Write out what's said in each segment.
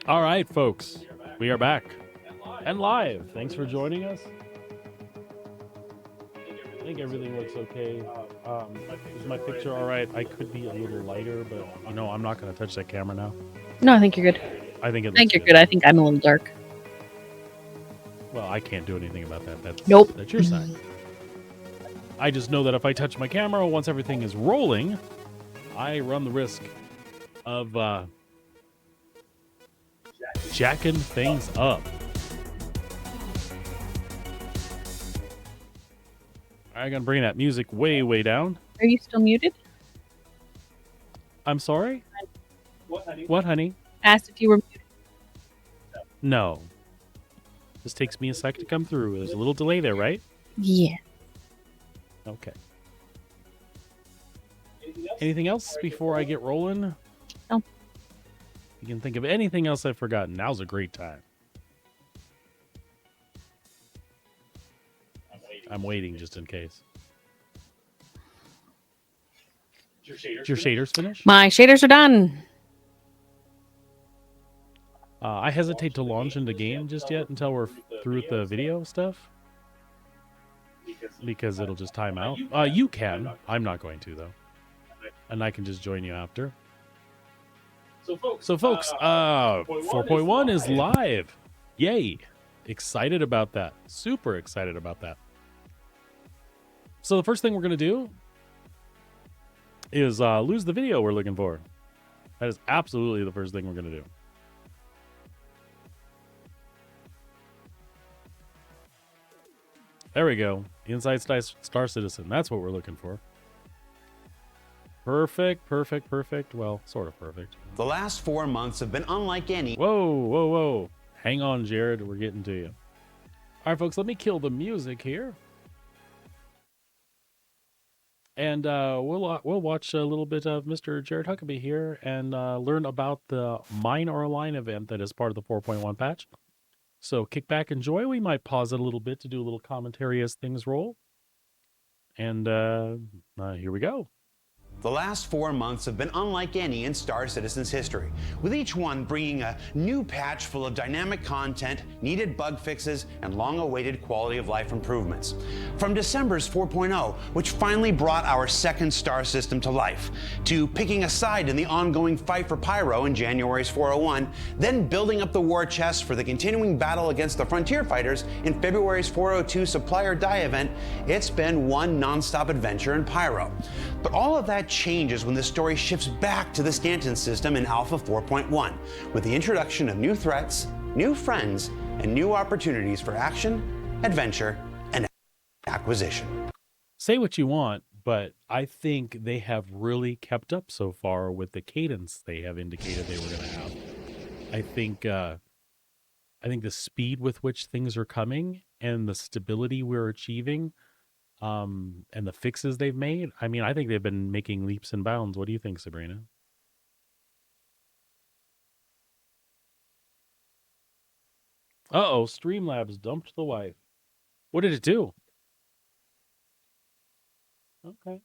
All right, folks, we are back and live. Thanks for joining us. I think everything looks okay. Is my picture all right? I could be a little lighter, but I'm not going to touch that camera now. No, I think you're good. I think it I looks think you're good. I think I'm a little dark. Well, I can't do anything about that. Nope. That's your side. I just know that if I touch my camera, once everything is rolling, I run the risk of jacking things up. I'm going to bring that music way, way down. Are you still muted? I'm sorry? What, honey? Asked if you were muted. No. This takes me a sec to come through. There's a little delay there, right? Yeah. Okay. Anything else before I get rolling? No. If you can think of anything else I've forgotten, now's a great time. I'm waiting just in case. Did your shaders finish? My shaders are done. I hesitate to launch into game just yet until we're through with the video stuff. Because it'll just time out. You can. I'm not going to, though. And I can just join you after. So, folks, 4.1 is live. Yay. Excited about that. Super excited about that. So the first thing we're going to do is lose the video we're looking for. That is absolutely the first thing we're going to do. There we go. Inside Star Citizen. That's what we're looking for. Perfect, perfect, perfect. Well, sort of perfect. The last 4 months have been unlike any. Whoa, whoa, whoa. Hang on, Jared. We're getting to you. All right, folks, let me kill the music here. And we'll watch a little bit of Mr. Jared Huckabee here and learn about the Mine or Align event that is part of the 4.1 patch. So kick back, enjoy. We might pause it a little bit to do a little commentary as things roll. And here we go. The last 4 months have been unlike any in Star Citizen's history, with each one bringing a new patch full of dynamic content, needed bug fixes, and long-awaited quality of life improvements. From December's 4.0, which finally brought our second star system to life, to picking a side in the ongoing fight for Pyro in January's 401, then building up the war chest for the continuing battle against the Frontier Fighters in February's 402 Supplier Die event, it's been one non-stop adventure in Pyro. But all of that changes when the story shifts back to the Stanton system in Alpha 4.1, with the introduction of new threats, new friends, and new opportunities for action, adventure, and acquisition. Say what you want, but I think they have really kept up so far with the cadence they have indicated they were going to have. I think the speed with which things are coming and the stability we're achieving, and the fixes they've made. I mean, I think they've been making leaps and bounds. What do you think, Sabrina? Uh-oh, Streamlabs dumped the wife. What did it do? Okay.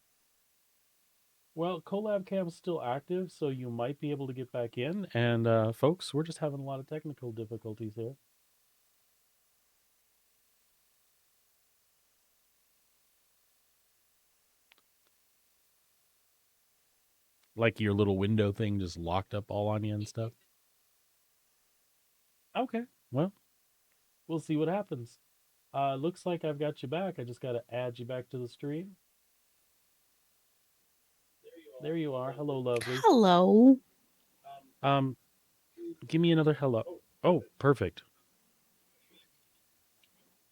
Well, Collab Cam's still active, so you might be able to get back in. And folks, we're just having a lot of technical difficulties here. Like your little window thing just locked up all on you and stuff. Okay, well, we'll see what happens. Looks like I've got you back. I just got to add you back to the stream. There you are. Hello, lovely. Hello. Give me another hello. Oh, perfect.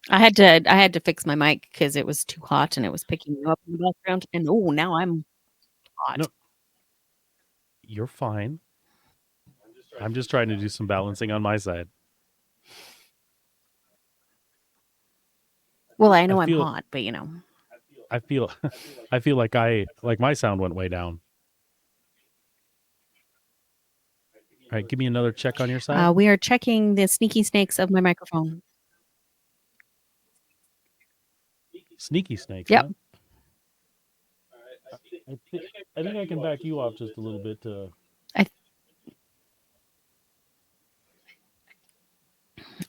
I had to fix my mic because it was too hot and it was picking you up in the background. And now I'm hot. No, you're fine. I'm just trying to do some balancing on my side. Well, I know I'm hot, but I feel like my sound went way down. All right, give me another check on your side. We are checking the sneaky snakes of my microphone. Sneaky snakes. Yep. Huh? I think I can back you off just a little bit to.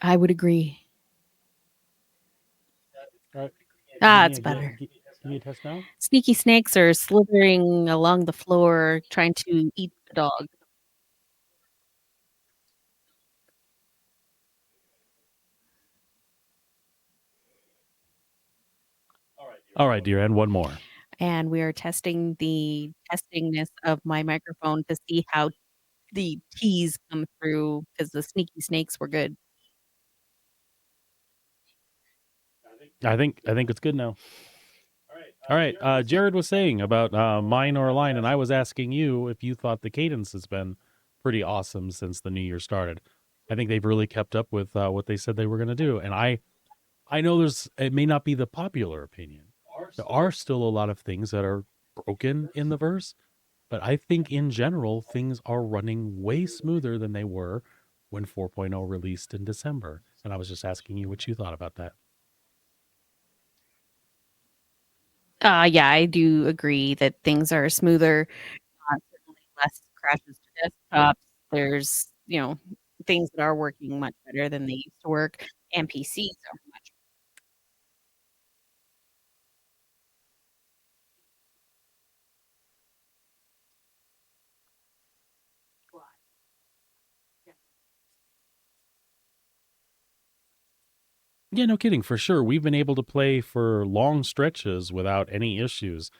I would agree. All right. It's Give better. me a test now. Sneaky snakes are slithering along the floor trying to eat the dog. All right, dear, and one more. And we are testing the testingness of my microphone to see how the T's come through because the sneaky snakes were good. I think it's good now. All right. Jared was saying about mine or line, and I was asking you if you thought the cadence has been pretty awesome since the new year started. I think they've really kept up with what they said they were going to do, and I know it may not be the popular opinion. There are still a lot of things that are broken in the verse, but I think in general things are running way smoother than they were when 4.0 released in December. And I was just asking you what you thought about that. Yeah, I do agree that things are smoother. Certainly less crashes to desktops. There's, things that are working much better than they used to work, and PCs are much. Yeah, no kidding, for sure. We've been able to play for long stretches without any issues.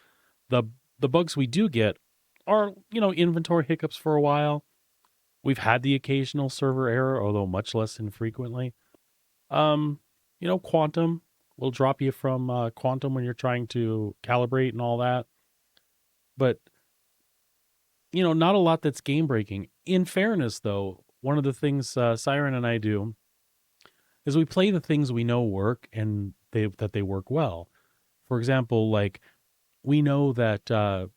The the bugs we do get are, inventory hiccups for a while. We've had the occasional server error, although much less infrequently. Quantum will drop you from quantum when you're trying to calibrate and all that. But, not a lot that's game breaking. In fairness, though, one of the things Siren and I do is we play the things we know work and that they work well. For example, like we know that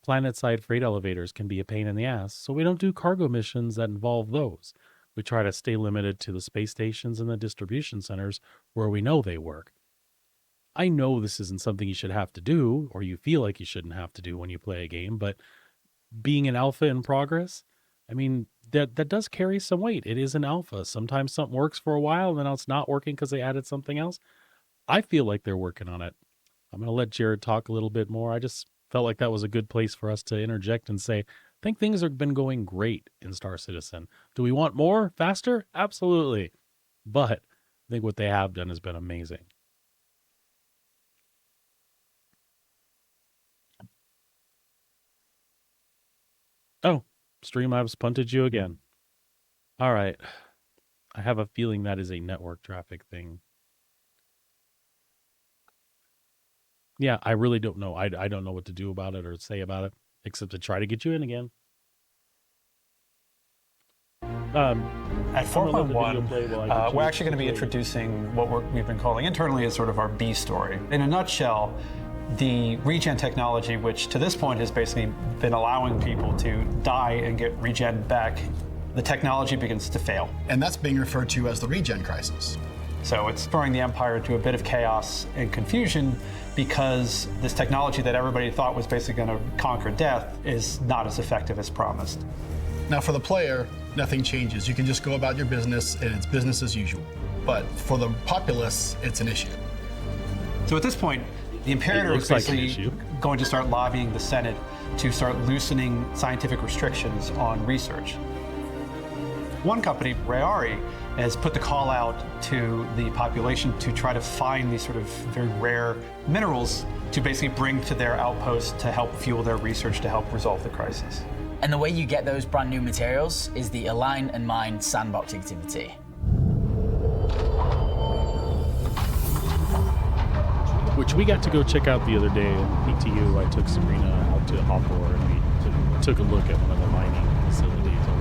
planet-side freight elevators can be a pain in the ass, so we don't do cargo missions that involve those. We try to stay limited to the space stations and the distribution centers where we know they work. I know this isn't something you should have to do, or you feel like you shouldn't have to do when you play a game, but being an alpha in progress, I mean, that does carry some weight. It is an alpha. Sometimes something works for a while, and then it's not working because they added something else. I feel like they're working on it. I'm going to let Jared talk a little bit more. I just felt like that was a good place for us to interject and say, I think things have been going great in Star Citizen. Do we want more, faster? Absolutely. But I think what they have done has been amazing. Oh, Streamlabs punted you again. All right. I have a feeling that is a network traffic thing. Yeah, I really don't know. I don't know what to do about it or say about it, except to try to get you in again. At 4.1, we're actually going to be introducing what we've been calling internally as sort of our B story. In a nutshell, the regen technology, which to this point has basically been allowing people to die and get regen back, the technology begins to fail. And that's being referred to as the regen crisis. So it's throwing the Empire into a bit of chaos and confusion because this technology that everybody thought was basically going to conquer death is not as effective as promised. Now for the player, nothing changes. You can just go about your business and it's business as usual. But for the populace, it's an issue. So at this point, the Imperator is basically going to start lobbying the Senate to start loosening scientific restrictions on research. One company, Rayari, has put the call out to the population to try to find these sort of very rare minerals to basically bring to their outpost to help fuel their research to help resolve the crisis. And the way you get those brand new materials is the Align and Mine sandbox activity. Which we got to go check out the other day in PTU. I took Sabrina out to Hawthorne and we took a look at one of the mining facilities, or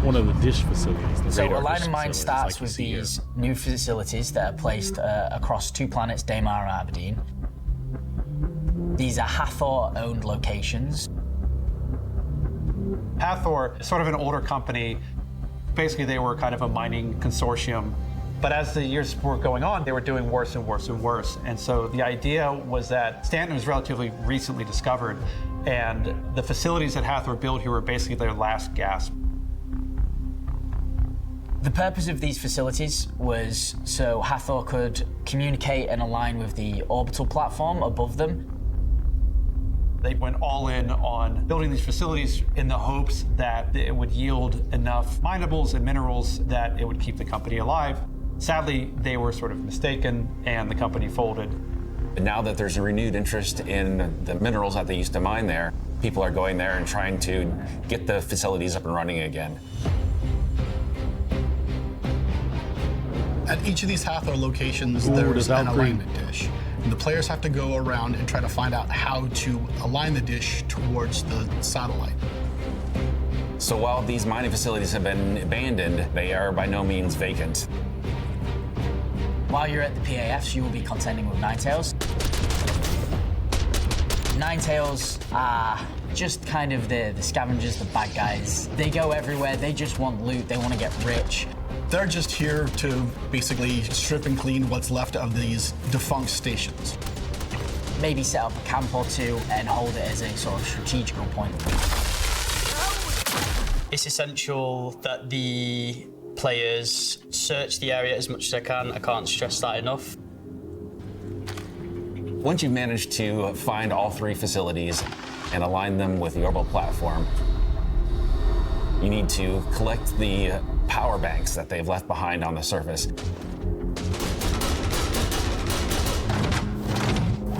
one of the dish facilities. So Align and Mine starts with these new facilities that are placed across two planets, Daymar and Aberdeen. These are Hathor-owned locations. Hathor is sort of an older company. Basically, they were kind of a mining consortium. But as the years were going on, they were doing worse and worse and worse. And so the idea was that Stanton was relatively recently discovered, and the facilities that Hathor built here were basically their last gasp. The purpose of these facilities was so Hathor could communicate and align with the orbital platform above them. They went all in on building these facilities in the hopes that it would yield enough minables and minerals that it would keep the company alive. Sadly, they were sort of mistaken and the company folded. Now that there's a renewed interest in the minerals that they used to mine there, people are going there and trying to get the facilities up and running again. At each of these Hathor locations, there's an alignment dish. And the players have to go around and try to find out how to align the dish towards the satellite. So while these mining facilities have been abandoned, they are by no means vacant. While you're at the PAFs, you will be contending with Ninetails. Ninetails are just kind of the scavengers, the bad guys. They go everywhere, they just want loot, they want to get rich. They're just here to basically strip and clean what's left of these defunct stations. Maybe set up a camp or two and hold it as a sort of strategical point. It's essential that the players search the area as much as they can. I can't stress that enough. Once you've managed to find all 3 facilities and align them with the orbital platform, you need to collect the power banks that they've left behind on the surface.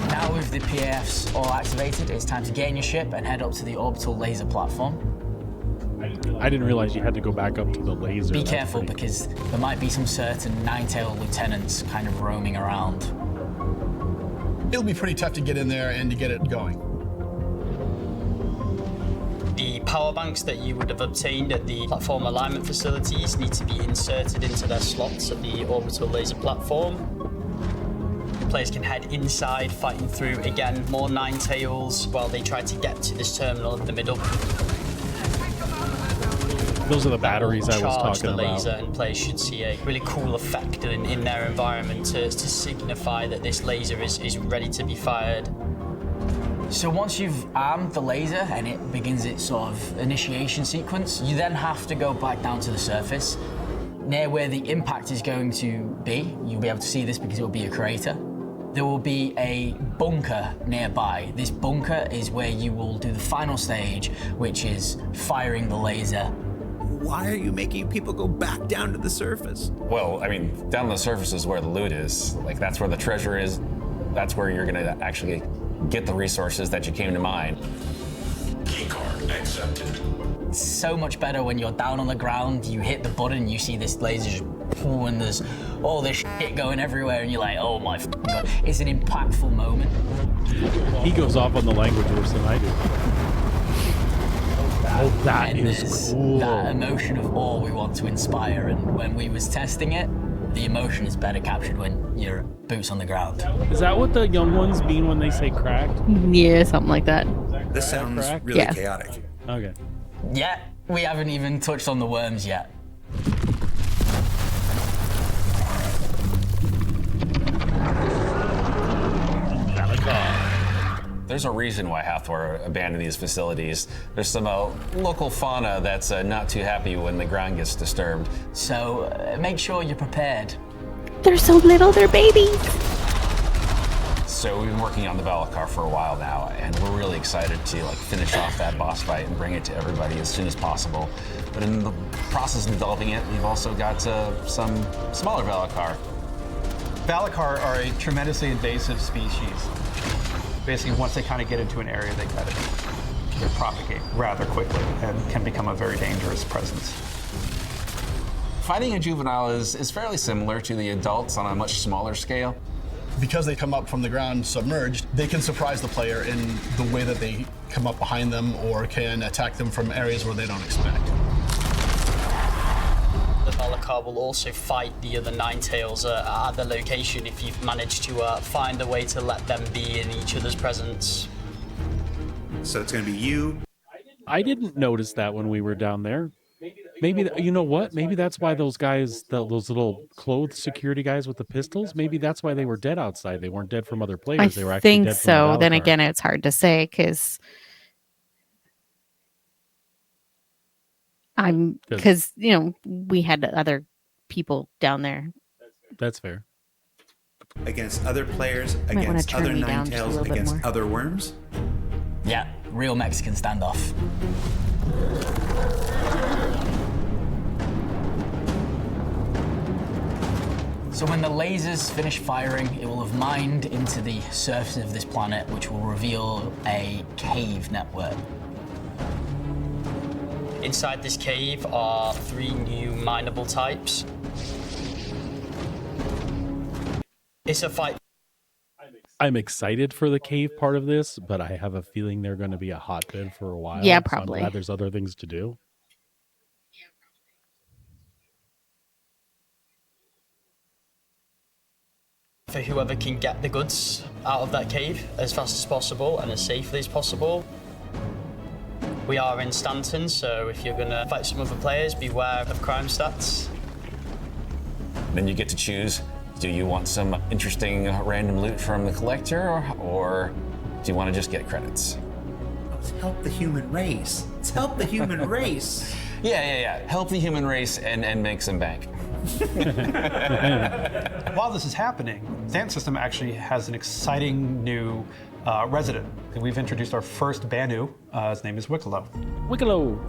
Now with the PAFs all activated, it's time to get in your ship and head up to the orbital laser platform. I didn't realize you had to go back up to the laser. Be careful because there might be some certain Ninetail lieutenants kind of roaming around. It'll be pretty tough to get in there and to get it going. The power banks that you would have obtained at the platform alignment facilities need to be inserted into their slots at the orbital laser platform. Players can head inside, fighting through, again, more Ninetails while they try to get to this terminal in the middle. Those are the batteries I was Charge talking the about. laser, and players should see a really cool effect in their environment to signify that this laser is ready to be fired. So once you've armed the laser and it begins its sort of initiation sequence, you then have to go back down to the surface. Near where the impact is going to be, you'll be able to see this because it will be a crater. There will be a bunker nearby. This bunker is where you will do the final stage, which is firing the laser. Why are you making people go back down to the surface? Well, I mean, down on the surface is where the loot is. Like, that's where the treasure is. That's where you're gonna actually get the resources that you came to mine. Keycard accepted. It's so much better when you're down on the ground, you hit the button, you see this laser just pull, and there's all this shit going everywhere, and you're like, oh my God. It's an impactful moment. He goes off on the language worse than I do. Oh, that And is there's cool. that emotion of awe we want to inspire, and when we was testing it, the emotion is better captured when you're boots on the ground. Is that what the young ones mean when they say cracked? Yeah, something like that. This sounds correct? really Yeah. chaotic. Okay. Yeah, we haven't even touched on the worms yet. There's a reason why Hathor abandoned these facilities. There's some local fauna that's not too happy when the ground gets disturbed. So make sure you're prepared. They're so little, they're babies. So we've been working on the Valakar for a while now, and we're really excited to finish off that boss fight and bring it to everybody as soon as possible. But in the process of developing it, we've also got some smaller Valakar. Valakar are a tremendously invasive species. Basically, once they kind of get into an area, they propagate rather quickly and can become a very dangerous presence. Fighting a juvenile is fairly similar to the adults on a much smaller scale. Because they come up from the ground submerged, they can surprise the player in the way that they come up behind them or can attack them from areas where they don't expect. The Valakar will also fight the other Ninetails at the location if you've managed to find a way to let them be in each other's presence. So it's going to be you. I didn't notice that when we were down there. Maybe, you know what? Maybe that's why those guys, those little clothed security guys with the pistols, maybe that's why they were dead outside. They weren't dead from other players. They were I actually think dead from so. the Then Valakar. again, it's hard to say because because we had other people down there. That's fair. Against other players, Might wanna against turn other me down just a Ninetales, little bit against more. other worms. Yeah, real Mexican standoff. So when the lasers finish firing, it will have mined into the surface of this planet, which will reveal a cave network. Inside this cave are 3 new mineable types. It's a fight. I'm excited for the cave part of this, but I have a feeling they're going to be a hotbed for a while. Yeah, So probably. I'm glad there's other things to do. For whoever can get the goods out of that cave as fast as possible and as safely as possible. We are in Stanton, so if you're gonna fight some other players, beware of crime stats. Then you get to choose, do you want some interesting random loot from the collector, or do you want to just get credits? Let's help the human race. Let's help the human race. Yeah. Help the human race and make some bank. While this is happening, Dance System actually has an exciting new resident. We've introduced our first Banu. His name is Wicklow. Wicklow.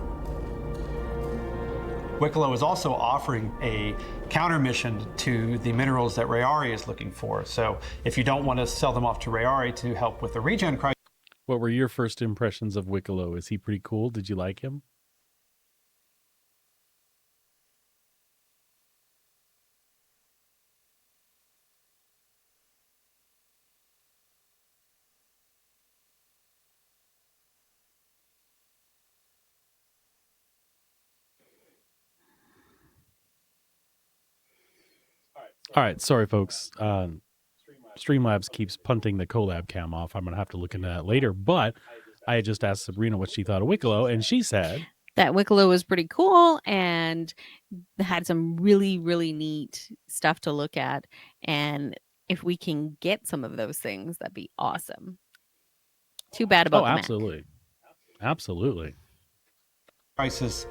Wicklow is also offering a counter mission to the minerals that Rayari is looking for. So if you don't want to sell them off to Rayari to help with the regen crisis. What were your first impressions of Wicklow? Is he pretty cool? Did you like him? All right, sorry, folks. Streamlabs keeps punting the collab cam off. I'm going to have to look into that later. But I just asked Sabrina what she thought of Wicklow, and she said that Wicklow was pretty cool and had some really, really neat stuff to look at. And if we can get some of those things, that'd be awesome. Too bad about the absolutely. Mac. Absolutely. Prices.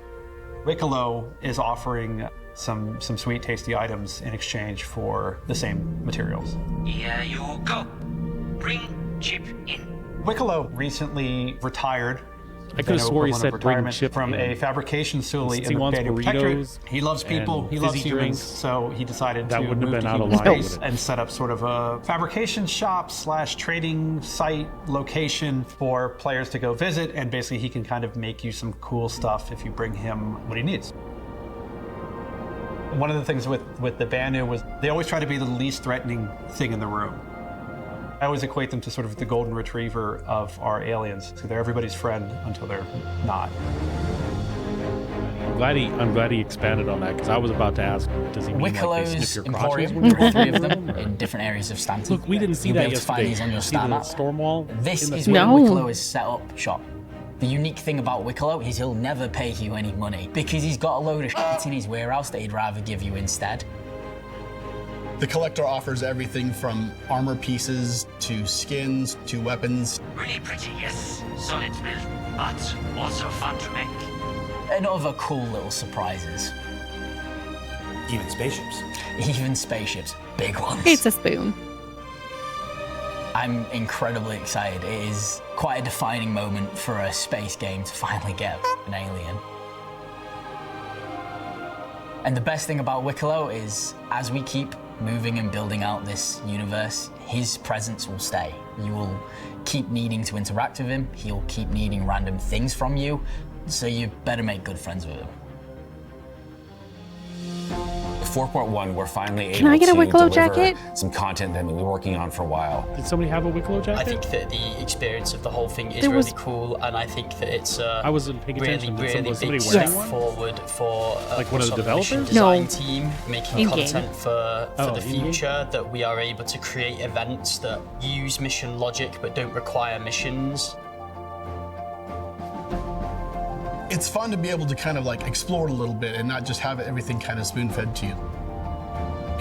Wicklow is offering some sweet, tasty items in exchange for the same materials. Here you go. Bring chip in. Wicklow recently retired. I could have swore he said bring chip from in. a fabrication facility in He the wants Banu burritos. Protectorate. He loves people. He loves fizzy humans. drinks. So he decided That to wouldn't have move been to out of human line, space would it? and set up sort of a fabrication shop / trading site location for players to go visit. And basically, he can kind of make you some cool stuff if you bring him what he needs. One of the things with the Banu was they always try to be the least threatening thing in the room. I always equate them to sort of the golden retriever of our aliens. So they're everybody's friend until they're not. I'm glad he expanded on that because I was about to ask, does he mean like they Wicklow's snip your crotches? Emporium, there are 3 of them in different areas of Stanton. Look, we didn't see You'll that be able to find yesterday. these on your See star the map. storm wall? This in the is storm? where No. Wicklow is set up shop. The unique thing about Wicklow is he'll never pay you any money because he's got a load of shit in his warehouse that he'd rather give you instead. The collector offers everything from armor pieces to skins to weapons. Really pretty, yes. Solid build, but also fun to make. And other cool little surprises. Even spaceships. Even spaceships. Big ones. It's a spoon. I'm incredibly excited. It is quite a defining moment for a space game to finally get an alien. And the best thing about Wicklow is, as we keep moving and building out this universe, his presence will stay. You will keep needing to interact with him, he'll keep needing random things from you, so you better make good friends with him. 4.1, we're finally Can able I get a to Wicklow deliver jacket? some content that we've been working on for a while. Did somebody have a Wicklow jacket? I think that the experience of the whole thing is There was- really cool, and I think that it's a I wasn't paying really, attention. Did really was somebody big wearing step one? forward for Like one of the us on mission developers? design No. team making In-game. content for Oh, the in-game? future, that we are able to create events that use mission logic but don't require missions. It's fun to be able to kind of like explore a little bit and not just have everything kind of spoon-fed to you.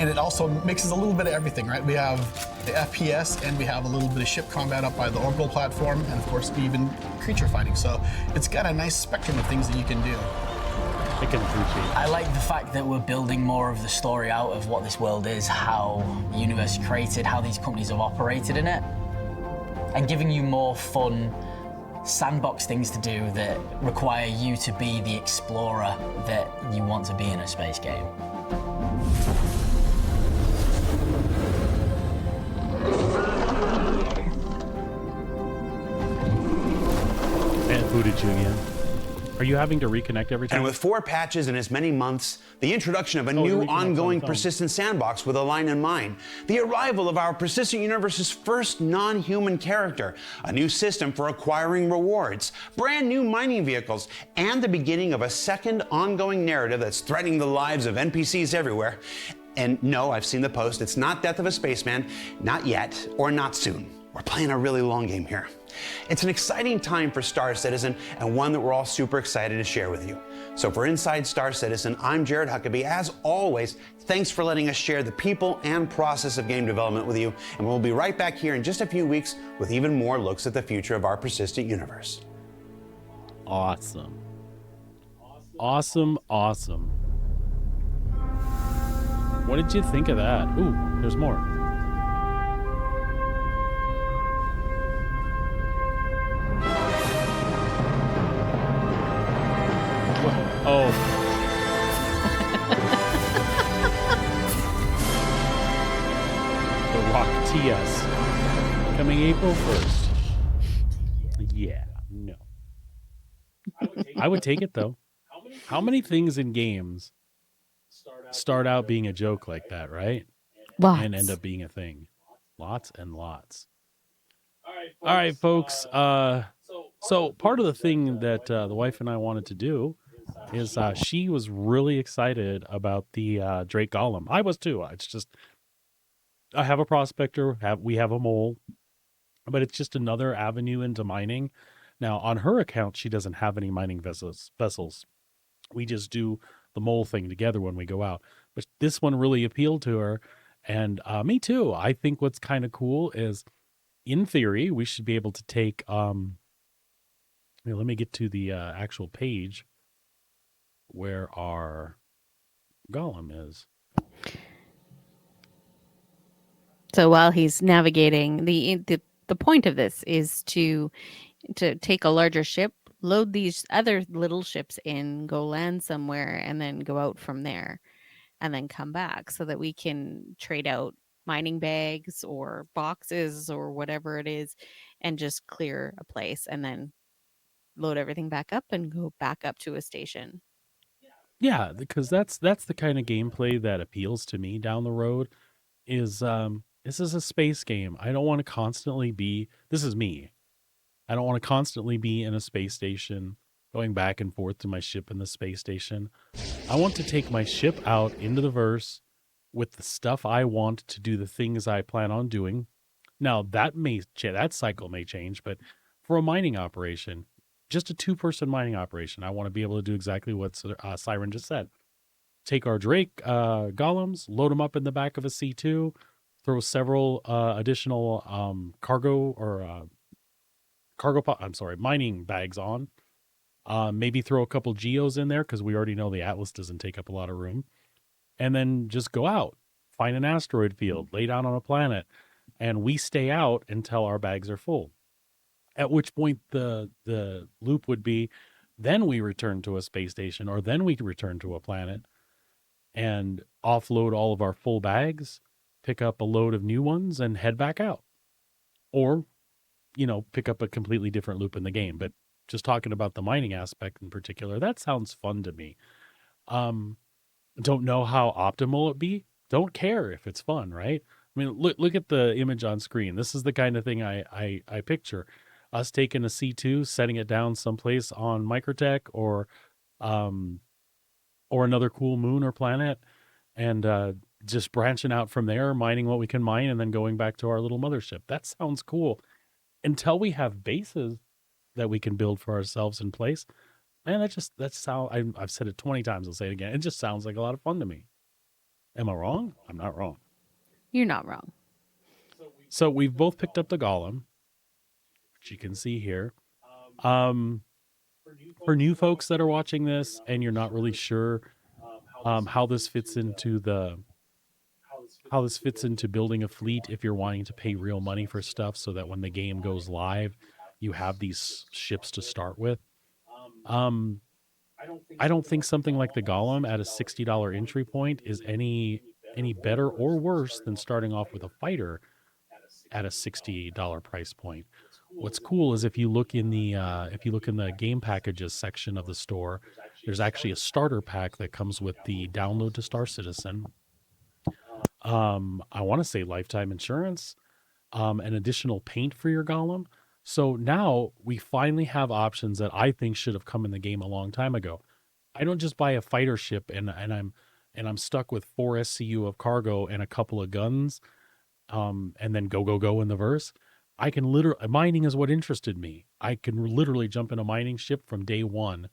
And it also mixes a little bit of everything, right? We have the FPS and we have a little bit of ship combat up by the orbital platform, and of course even creature fighting. So it's got a nice spectrum of things that you can do. Like can appreciate that. I like the fact that we're building more of the story out of what this world is, how the universe is created, how these companies have operated in it, and giving you more fun sandbox things to do that require you to be the explorer that you want to be in a space game. And booted you again. Are you having to reconnect every time? And with 4 patches in as many months, the introduction of a new ongoing persistent sandbox with a line in mind, the arrival of our persistent universe's first non-human character, a new system for acquiring rewards, brand new mining vehicles, and the beginning of a second ongoing narrative that's threatening the lives of NPCs everywhere. And no, I've seen the post. It's not Death of a Spaceman, not yet, or not soon. We're playing a really long game here. It's an exciting time for Star Citizen, and one that we're all super excited to share with you. So for Inside Star Citizen, I'm Jared Huckabee. As always, thanks for letting us share the people and process of game development with you, and we'll be right back here in just a few weeks with even more looks at the future of our persistent universe. Awesome. Awesome, awesome. What did you think of that? Ooh, there's more. Oh. The Rock TS. Coming April 1st. Yeah, no. I would take it, though. How many things in games start out being a joke like that, right? Lots. And end up being a thing? Lots and lots. All right, folks. So part of the thing that the wife and I wanted to do is she was really excited about the Drake Golem. I was too. It's just I have a prospector, we have a mole, but it's just another avenue into mining. Now on her account, she doesn't have any mining vessels. We just do the mole thing together when we go out. But this one really appealed to her, and me too. I think what's kind of cool is, in theory, we should be able to take. Let me get to the actual page where our golem is. So while he's navigating, the point of this is to take a larger ship, load these other little ships in, go land somewhere, and then go out from there, and then come back so that we can trade out mining bags or boxes or whatever it is, and just clear a place, and then load everything back up and go back up to a station. Yeah, because that's the kind of gameplay that appeals to me down the road. Is this is a space game. I don't want to constantly be. This is me. I don't want to constantly be in a space station, going back and forth to my ship in the space station. I want to take my ship out into the verse with the stuff I want to do the things I plan on doing. Now that cycle may change, but for a mining operation, just a 2-person mining operation, I want to be able to do exactly what Siren just said. Take our Drake golems, load them up in the back of a C2, throw several additional mining bags on. Maybe throw a couple geos in there because we already know the Atlas doesn't take up a lot of room. And then just go out, find an asteroid field, lay down on a planet, and we stay out until our bags are full. At which point the loop would be, then we return to a space station, or then we return to a planet and offload all of our full bags, pick up a load of new ones, and head back out. Or, pick up a completely different loop in the game. But just talking about the mining aspect in particular, that sounds fun to me. Don't know how optimal it'd be. Don't care if it's fun, right? I mean, look at the image on screen. This is the kind of thing I picture. Us taking a C2, setting it down someplace on Microtech or another cool moon or planet, and just branching out from there, mining what we can mine, and then going back to our little mothership. That sounds cool. Until we have bases that we can build for ourselves in place, man, I've said it 20 times. I'll say it again. It just sounds like a lot of fun to me. Am I wrong? I'm not wrong. You're not wrong. So we've both picked up the golem, which you can see here. for new folks that are watching this and you're not really sure how this fits into building a fleet, if you're wanting to pay real money for stuff so that when the game goes live, you have these ships to start with. Um, I don't think something like the Golem at a $60 entry point is any better or worse than starting off with a fighter at a $60 price point. What's cool is if you look in the game packages section of the store, there's actually a starter pack that comes with the download to Star Citizen. I want to say lifetime insurance, an additional paint for your golem. So now we finally have options that I think should have come in the game a long time ago. I don't just buy a fighter ship and I'm stuck with 4 SCU of cargo and a couple of guns, and then go in the verse. I can literally, mining is what interested me. I can literally jump in a mining ship from day one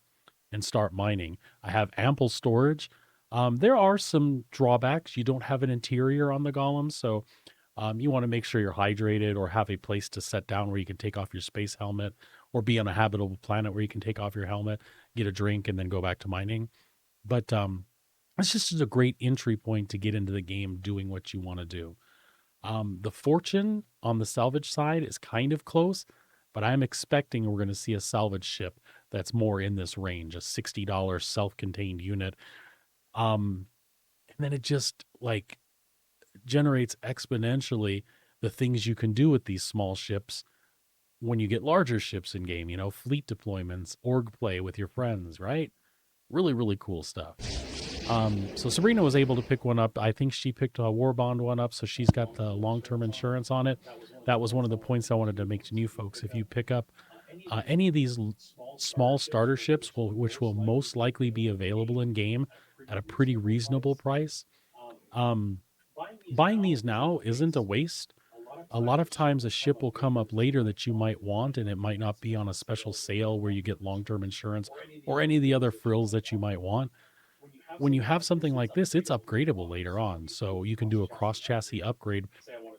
and start mining. I have ample storage. There are some drawbacks. You don't have an interior on the golem, so you want to make sure you're hydrated or have a place to set down where you can take off your space helmet, or be on a habitable planet where you can take off your helmet, get a drink, and then go back to mining. But it's just a great entry point to get into the game doing what you want to do. The fortune on the salvage side is kind of close, but I'm expecting we're going to see a salvage ship that's more in this range, a $60 self-contained unit. And then it just like generates exponentially the things you can do with these small ships when you get larger ships in game, fleet deployments, org play with your friends, right? Really, really cool stuff. So Sabrina was able to pick one up. I think she picked a War Bond one up, so she's got the long-term insurance on it. That was one of the points I wanted to make to new folks. If you pick up any of these small starter ships, which will most likely be available in game at a pretty reasonable price, buying these now isn't a waste. A lot of times a ship will come up later that you might want, and it might not be on a special sale where you get long-term insurance or any of the other frills that you might want. When you have something like this, it's upgradable later on. So you can do a cross-chassis upgrade.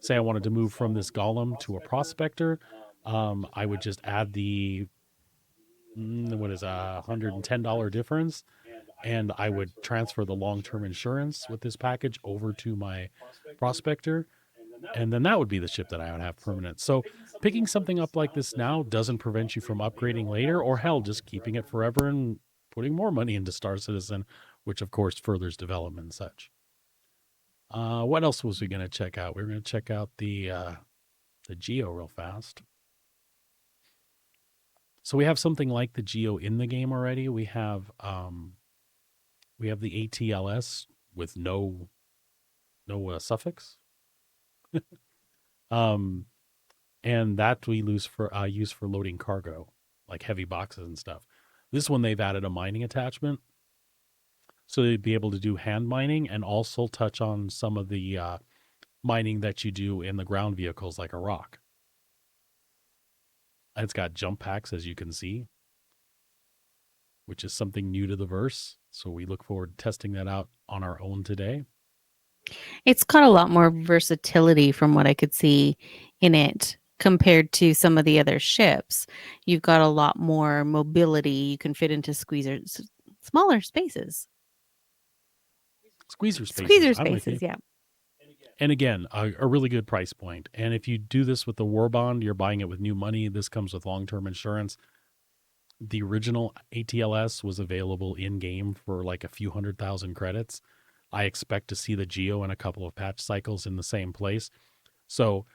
Say I wanted to move from this Golem to a Prospector. I would just add the, $110 difference, and I would transfer the long-term insurance with this package over to my Prospector, and then that would be the ship that I would have permanent. So picking something up like this now doesn't prevent you from upgrading later, or hell, just keeping it forever and putting more money into Star Citizen, which of course furthers development and such. What else was we going to check out? We were going to check out the Geo real fast. So we have something like the Geo in the game already. We have the ATLS with no suffix. And that we use for loading cargo, like heavy boxes and stuff. This one they've added a mining attachment, so they'd be able to do hand mining and also touch on some of the mining that you do in the ground vehicles, like a rock. It's got jump packs, as you can see, which is something new to the verse. So we look forward to testing that out on our own today. It's got a lot more versatility from what I could see in it compared to some of the other ships. You've got a lot more mobility. You can fit into smaller spaces. Squeezer spaces, yeah. And again, a really good price point. And if you do this with the War Bond, you're buying it with new money. This comes with long-term insurance. The original ATLS was available in-game for like a few 100,000 credits. I expect to see the Geo in a couple of patch cycles in the same place. So,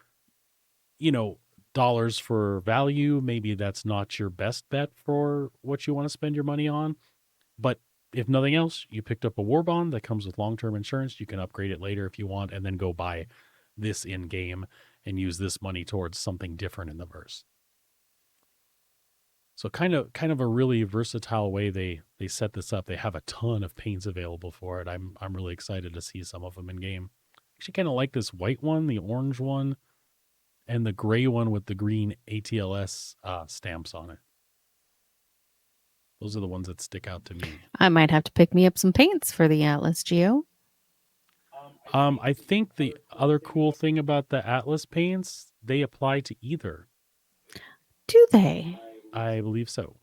dollars for value, maybe that's not your best bet for what you want to spend your money on. But if nothing else, you picked up a War Bond that comes with long-term insurance. You can upgrade it later if you want, and then go buy this in-game and use this money towards something different in the verse. So kind of a really versatile way they set this up. They have a ton of paints available for it. I'm really excited to see some of them in game. Actually kind of like this white one, the orange one, and the gray one with the green ATLS stamps on it. Those are the ones that stick out to me. I might have to pick me up some paints for the Atlas Geo. I think the other cool thing about the Atlas paints, they apply to either. Do they? I believe so.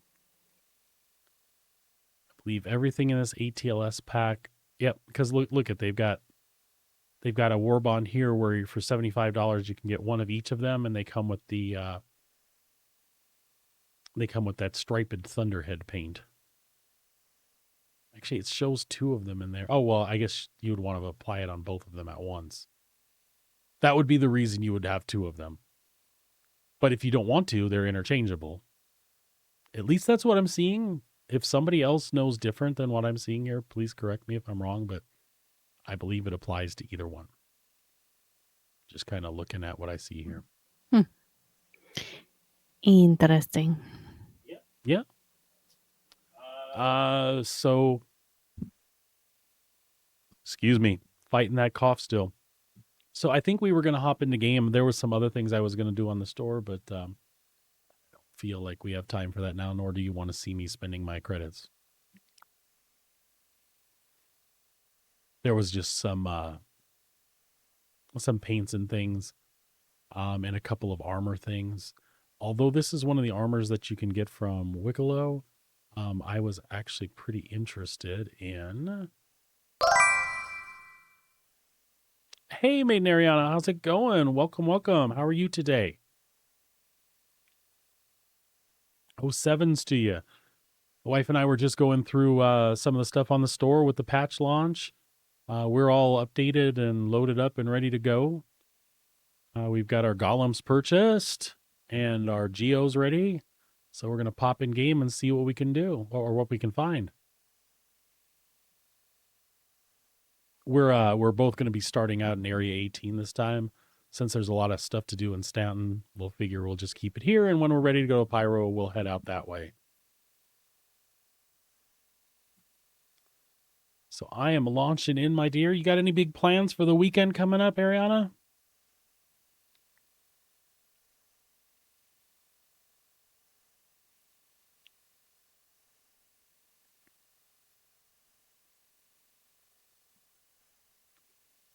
believe everything in this ATLS pack. Yep, because look at they've got a war bond here where for $75 you can get one of each of them, and they come with that striped Thunderhead paint. Actually, it shows 2 of them in there. Oh well, I guess you would want to apply it on both of them at once. That would be the reason you would have 2 of them. But if you don't want to, they're interchangeable. At least that's what I'm seeing. If somebody else knows different than what I'm seeing here, please correct me if I'm wrong, but I believe it applies to either one. Just kind of looking at what I see here. Interesting. Yeah. So, excuse me, fighting that cough still. So I think we were going to hop into game. There was some other things I was going to do on the store, but I don't feel like we have time for that now, nor do you want to see me spending my credits. There was just some paints and things, and a couple of armor things. Although this is one of the armors that you can get from Wicklow, I was actually pretty interested in. Hey, Maiden Ariana, how's it going? Welcome, welcome. How are you today? 07s to you. The wife and I were just going through some of the stuff on the store with the patch launch. We're all updated and loaded up and ready to go. We've got our golems purchased and our geos ready. So we're going to pop in game and see what we can do or what we can find. We're both going to be starting out in Area 18 this time. Since there's a lot of stuff to do in Stanton, we'll figure we'll just keep it here. And when we're ready to go to Pyro, we'll head out that way. So I am launching in, my dear. You got any big plans for the weekend coming up, Ariana?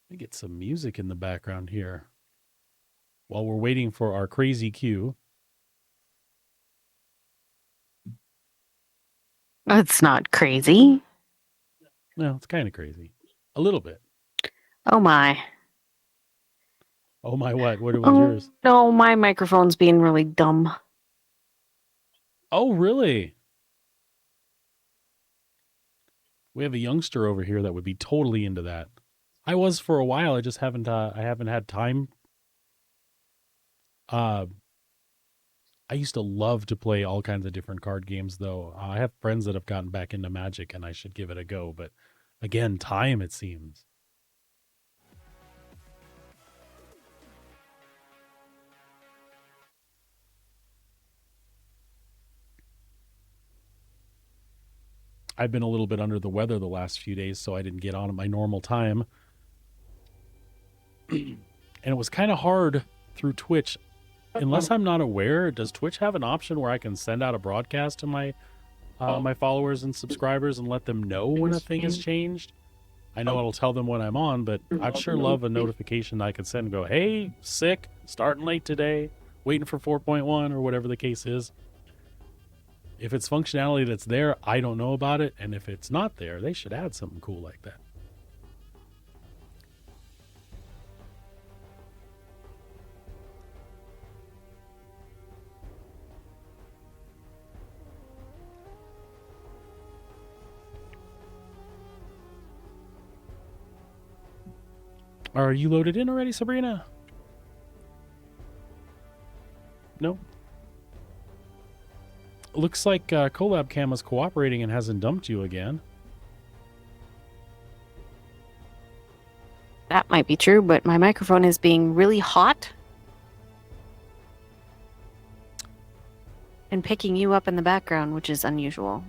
Let me get some music in the background here while we're waiting for our crazy queue. It's not crazy. No, it's kind of crazy. A little bit. Oh my. Oh my what? What was yours? No, my microphone's being really dumb. Oh, really? We have a youngster over here that would be totally into that. I was for a while. I just haven't had time. I used to love to play all kinds of different card games, though. I have friends that have gotten back into Magic, and I should give it a go. But again, time, it seems. I've been a little bit under the weather the last few days, so I didn't get on at my normal time. And it was kind of hard through Twitch. Unless I'm not aware, does Twitch have an option where I can send out a broadcast to my my followers and subscribers and let them know when a thing has changed? I know it'll tell them when I'm on, but I'd sure love a notification I could send and go, hey, sick, starting late today, waiting for 4.1 or whatever the case is. If it's functionality that's there, I don't know about it. And if it's not there, they should add something cool like that. Are you loaded in already, Sabrina? No? Looks like Collab Cam is cooperating and hasn't dumped you again. That might be true, but my microphone is being really hot. And picking you up in the background, which is unusual.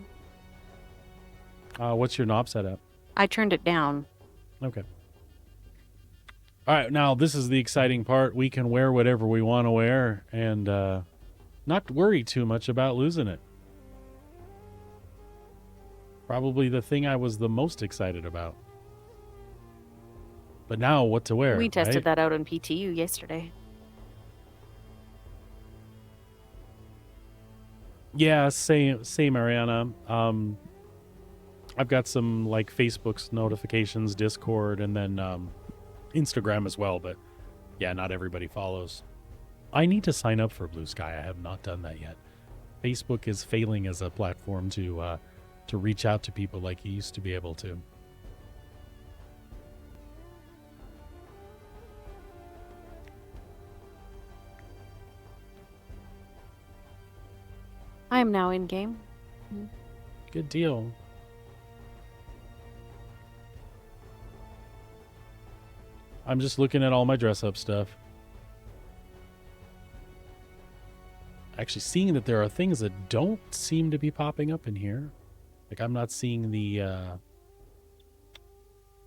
What's your knob set at? I turned it down. Okay. All right, now this is the exciting part. We can wear whatever we want to wear and not worry too much about losing it. Probably the thing I was the most excited about. But now what to wear? We tested right? that out on PTU yesterday. Yeah, same Ariana. I've got some like Facebook's notifications, Discord, and then Instagram as well. But yeah, not everybody follows. I need to sign up for Blue Sky. I have not done that yet. Facebook is failing as a platform to reach out to people like you used to be able to. I am now in game. Good deal. I'm just looking at all my dress up stuff. Actually seeing that there are things that don't seem to be popping up in here. Like I'm not seeing the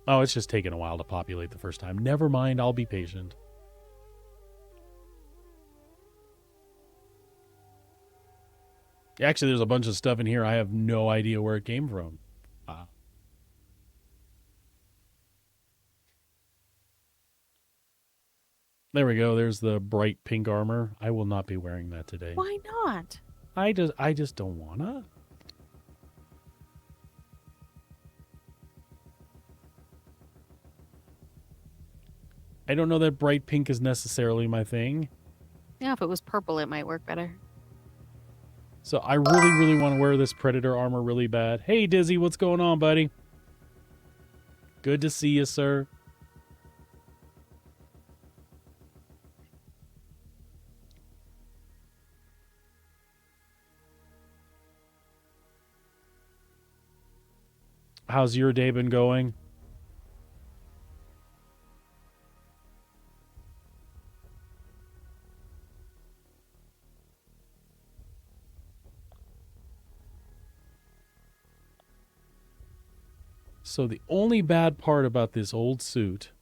oh, it's just taking a while to populate the first time. Never mind, I'll be patient. Actually, there's a bunch of stuff in here I have no idea where it came from. There we go. There's the bright pink armor. I will not be wearing that today. Why not? I just don't wanna. I don't know that bright pink is necessarily my thing. Yeah, if it was purple, it might work better. So I really, really want to wear this Predator armor really bad. Hey, Dizzy, what's going on, buddy? Good to see you, sir. How's your day been going? So the only bad part about this old suit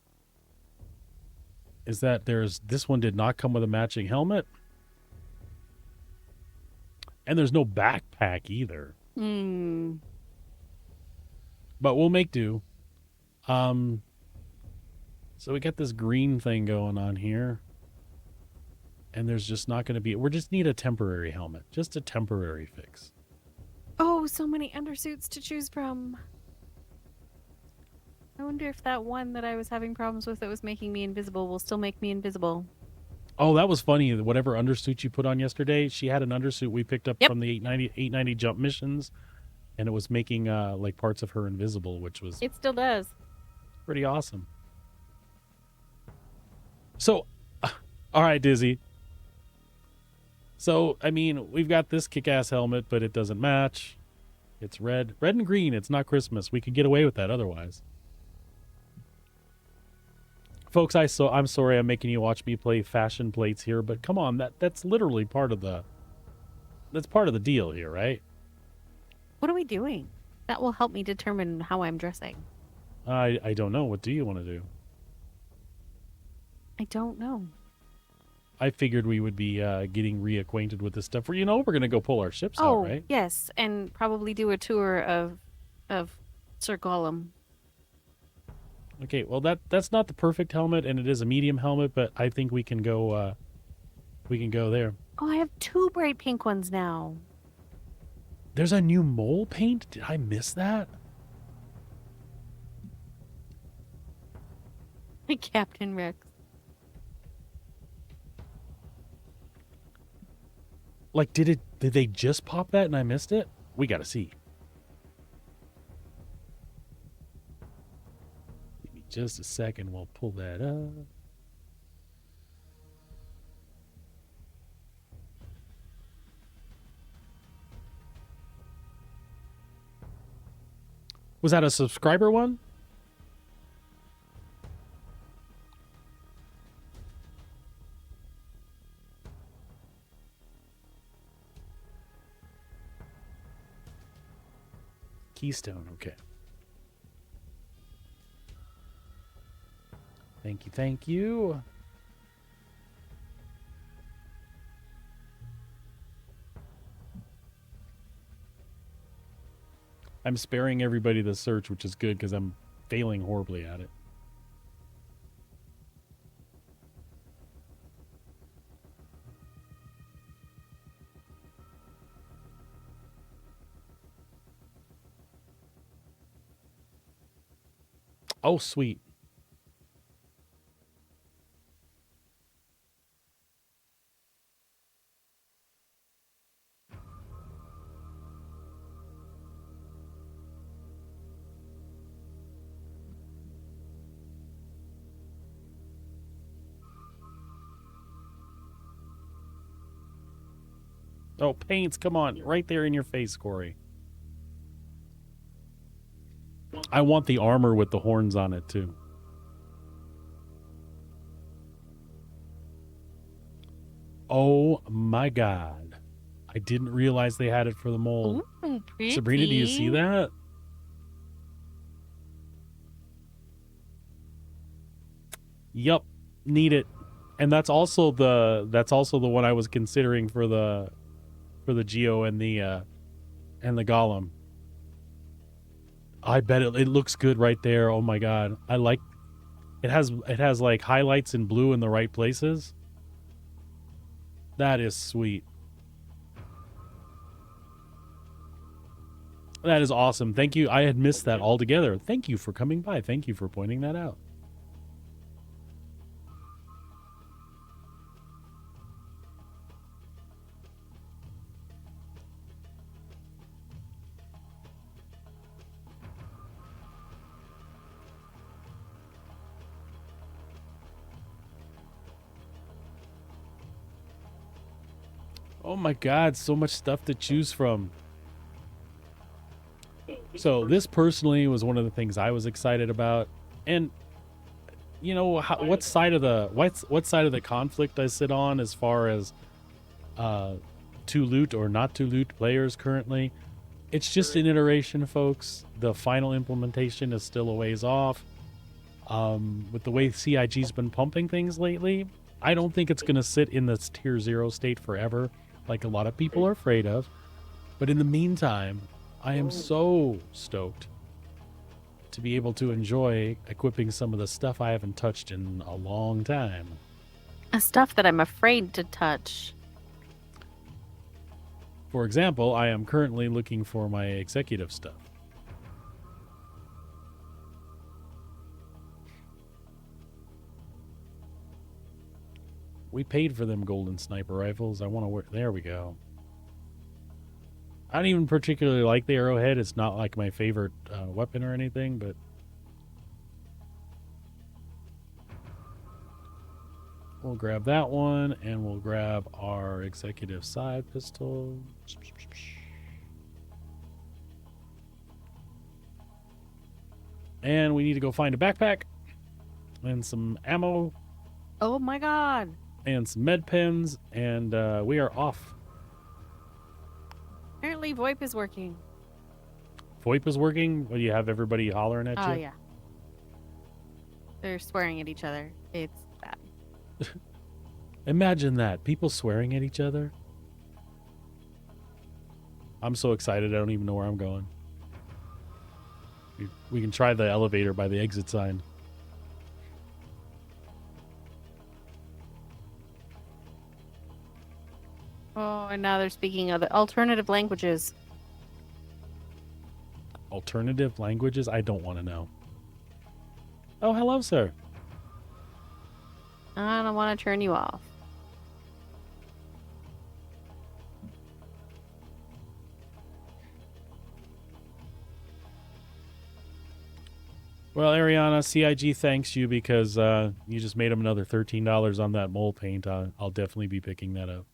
is that this one did not come with a matching helmet. And there's no backpack either. But we'll make do. So we got this green thing going on here. And there's just not going to be... We just need a temporary helmet. Just a temporary fix. Oh, so many undersuits to choose from. I wonder if that one that I was having problems with that was making me invisible will still make me invisible. Oh, that was funny. Whatever undersuit you put on yesterday, she had an undersuit we picked up from the 890 jump missions, and it was making like parts of her invisible, which was... It still does. Pretty awesome. So, all right, Dizzy. So, I mean, we've got this kick-ass helmet, but it doesn't match. It's red. Red and green. It's not Christmas. We could get away with that otherwise. Folks, I'm sorry I'm making you watch me play fashion plates here, but come on, that's literally part of the deal here, right? What are we doing? That will help me determine how I'm dressing. I don't know. What do you want to do? I don't know. I figured we would be getting reacquainted with this stuff. We're going to go pull our ships out, right? Yes, and probably do a tour of Sir Gollum. Okay, well that's not the perfect helmet, and it is a medium helmet, but I think we can go there. Oh, I have 2 bright pink ones now. There's a new mole paint? Did I miss that? Captain Rex. Like, did they just pop that and I missed it? We gotta see. Give me just a second, we'll pull that up. Was that a subscriber one? Keystone, okay. Thank you, thank you. I'm sparing everybody the search, which is good because I'm failing horribly at it. Oh, sweet. Oh, paints, come on. Right there in your face, Corey. I want the armor with the horns on it, too. Oh, my God. I didn't realize they had it for the mold. Ooh, Sabrina, do you see that? Yup, need it. And that's also the one I was considering for the Geo and the Golem. I bet it looks good right there. Oh my God. I like it has like highlights in blue in the right places. That is sweet. That is awesome. Thank you. I had missed that altogether. Thank you for coming by. Thank you for pointing that out. Oh my God, so much stuff to choose from. So this personally was one of the things I was excited about. And you know, what side of the conflict I sit on as far as to loot or not to loot players currently. It's just an iteration, folks. The final implementation is still a ways off. With the way CIG's been pumping things lately, I don't think it's going to sit in this tier 0 state forever, like a lot of people are afraid of. But in the meantime, I am so stoked to be able to enjoy equipping some of the stuff I haven't touched in a long time. Stuff that I'm afraid to touch. For example, I am currently looking for my executive stuff. We paid for them golden sniper rifles. I want to wear... There we go. I don't even particularly like the arrowhead. It's not like my favorite weapon or anything, but... We'll grab that one, and we'll grab our executive side pistol. And we need to go find a backpack and some ammo. Oh my God. And some med pens, and we are off. Apparently VoIP is working. VoIP is working? What, do you have everybody hollering at you? Oh, yeah. They're swearing at each other. It's bad. Imagine that. People swearing at each other. I'm so excited I don't even know where I'm going. We can try the elevator by the exit sign. Oh, and now they're speaking of the alternative languages. Alternative languages? I don't want to know. Oh, hello, sir. I don't want to turn you off. Well, Ariana, CIG thanks you because you just made him another $13 on that mole paint. I'll definitely be picking that up.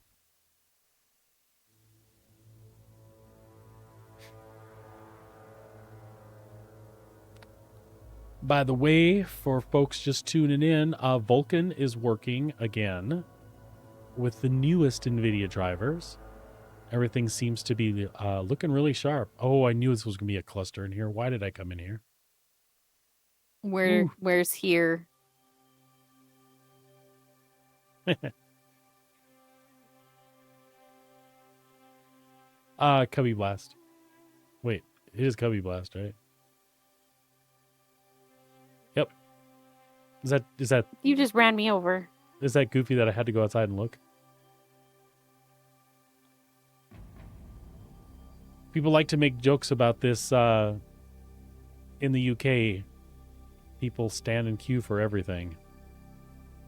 By the way, for folks just tuning in, Vulkan is working again with the newest NVIDIA drivers. Everything seems to be looking really sharp. Oh, I knew this was going to be a cluster in here. Why did I come in here? Where's here? Cubby Blast. Wait, it is Cubby Blast, right? Yep. Is that You just ran me over. Is that goofy that I had to go outside and look? People like to make jokes about this in the UK. People stand in queue for everything.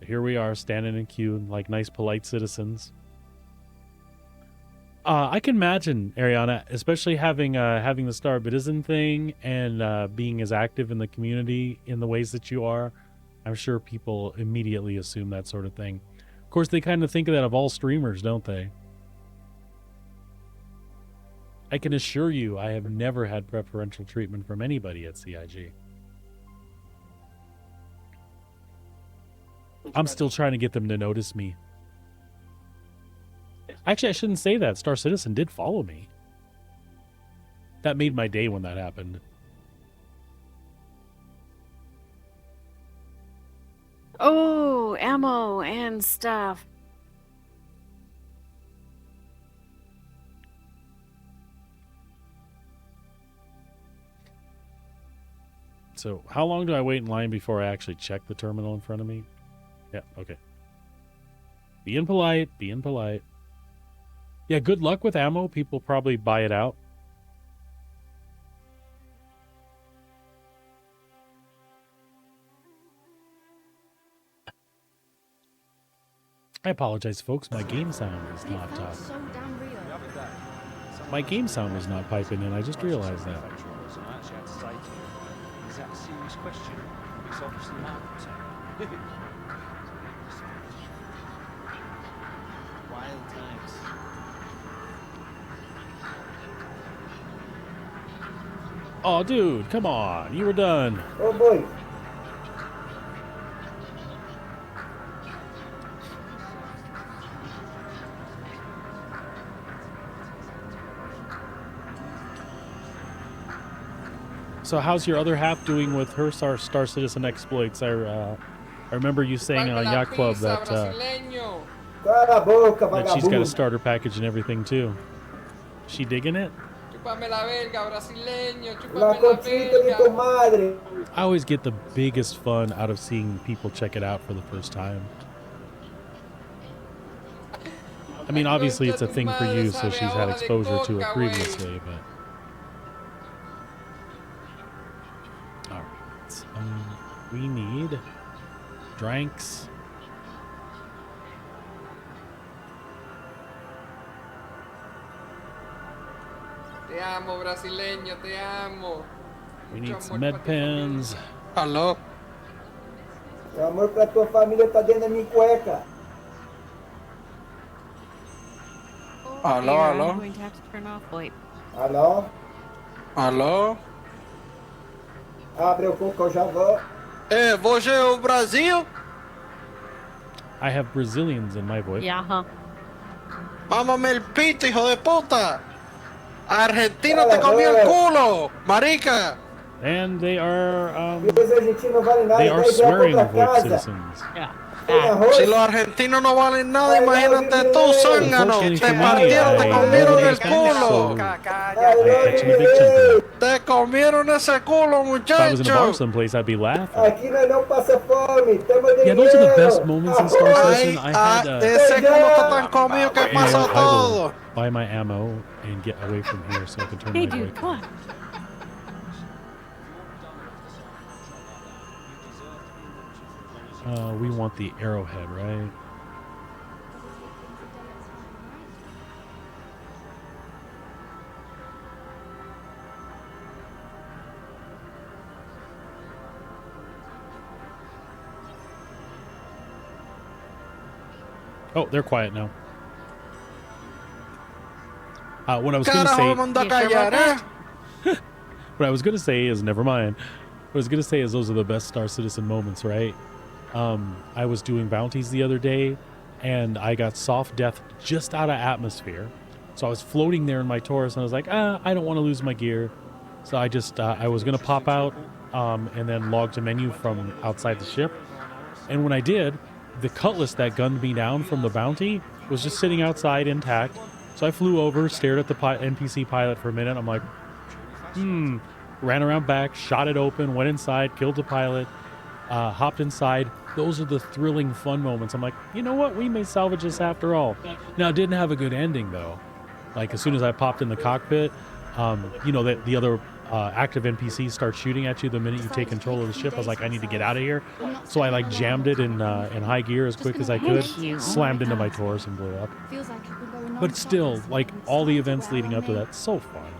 Here we are standing in queue like nice, polite citizens. I can imagine, Ariana, especially having the Star Citizen thing and being as active in the community in the ways that you are. I'm sure people immediately assume that sort of thing. Of course, they kind of think of that of all streamers, don't they? I can assure you, I have never had preferential treatment from anybody at CIG. I'm still trying to get them to notice me. Actually, I shouldn't say that. Star Citizen did follow me. That made my day when that happened. Oh, ammo and stuff. So, how long do I wait in line before I actually check the terminal in front of me? Yeah, okay. Being polite, being polite. Yeah, good luck with ammo. People probably buy it out. I apologize, folks. My game sound is not my game sound was not piping in. I just realized that. Is that a serious question? It's obviously not. Wild times. Oh, dude, come on. You were done. Oh boy. So how's your other half doing with her Star Citizen exploits? I remember you saying on Yacht Club that that she's got a starter package and everything too. She digging it? I always get the biggest fun out of seeing people check it out for the first time. I mean, obviously it's a thing for you, so she's had exposure to it previously, but... we need drinks. Te amo, brasileño, te amo. We need some med pens. Alô? Meu amor pra tua família tá dentro da minha cueca. Alô, alô? I'm going to have to turn off light. Alô? Alô? Abre o cu que eu já vou. Você é o Brasil? I have Brazilians in my voice. Yeah, huh? Mámame el pito, hijo de puta. Argentina te comió el culo, marica. And they are swearing voice citizens. Yeah. Si los argentinos no valen nada, imagínate tú, zángano. Te partieron, te comieron el culo. Te comieron ese culo, If I was in a bar muchacho. someplace, I'd be laughing. Aqui nós não passa fome, temos dinheiro. Yeah, those are the best moments in Star Citizen. I had Ese culo está tan comido que you know, pasó I will todo. buy my ammo and get away from here so I can turn Hey, my dude, voice. come on. We want the arrowhead, right? Oh, they're quiet now. What I was going to say... What I was going to say is, never mind. What I was going to say is those are the best Star Citizen moments, right? I was doing bounties the other day, and I got soft death just out of atmosphere. So I was floating there in my Taurus, and I was like, I don't want to lose my gear. So I just, I was going to pop out and then log to menu from outside the ship. And when I did, the cutlass that gunned me down from the bounty was just sitting outside intact. So I flew over, stared at the NPC pilot for a minute. I'm like, ran around back, shot it open, went inside, killed the pilot, hopped inside. Those are the thrilling, fun moments. I'm like, you know what? We may salvage this after all. Now, it didn't have a good ending, though. Like, as soon as I popped in the cockpit, you know, the other active NPCs start shooting at you the minute you take control of the ship. I was like, I need to get out of here. So I like jammed it in high gear as quick as I could, slammed into my Taurus and blew up. But still, like all the events leading up to that, so fun.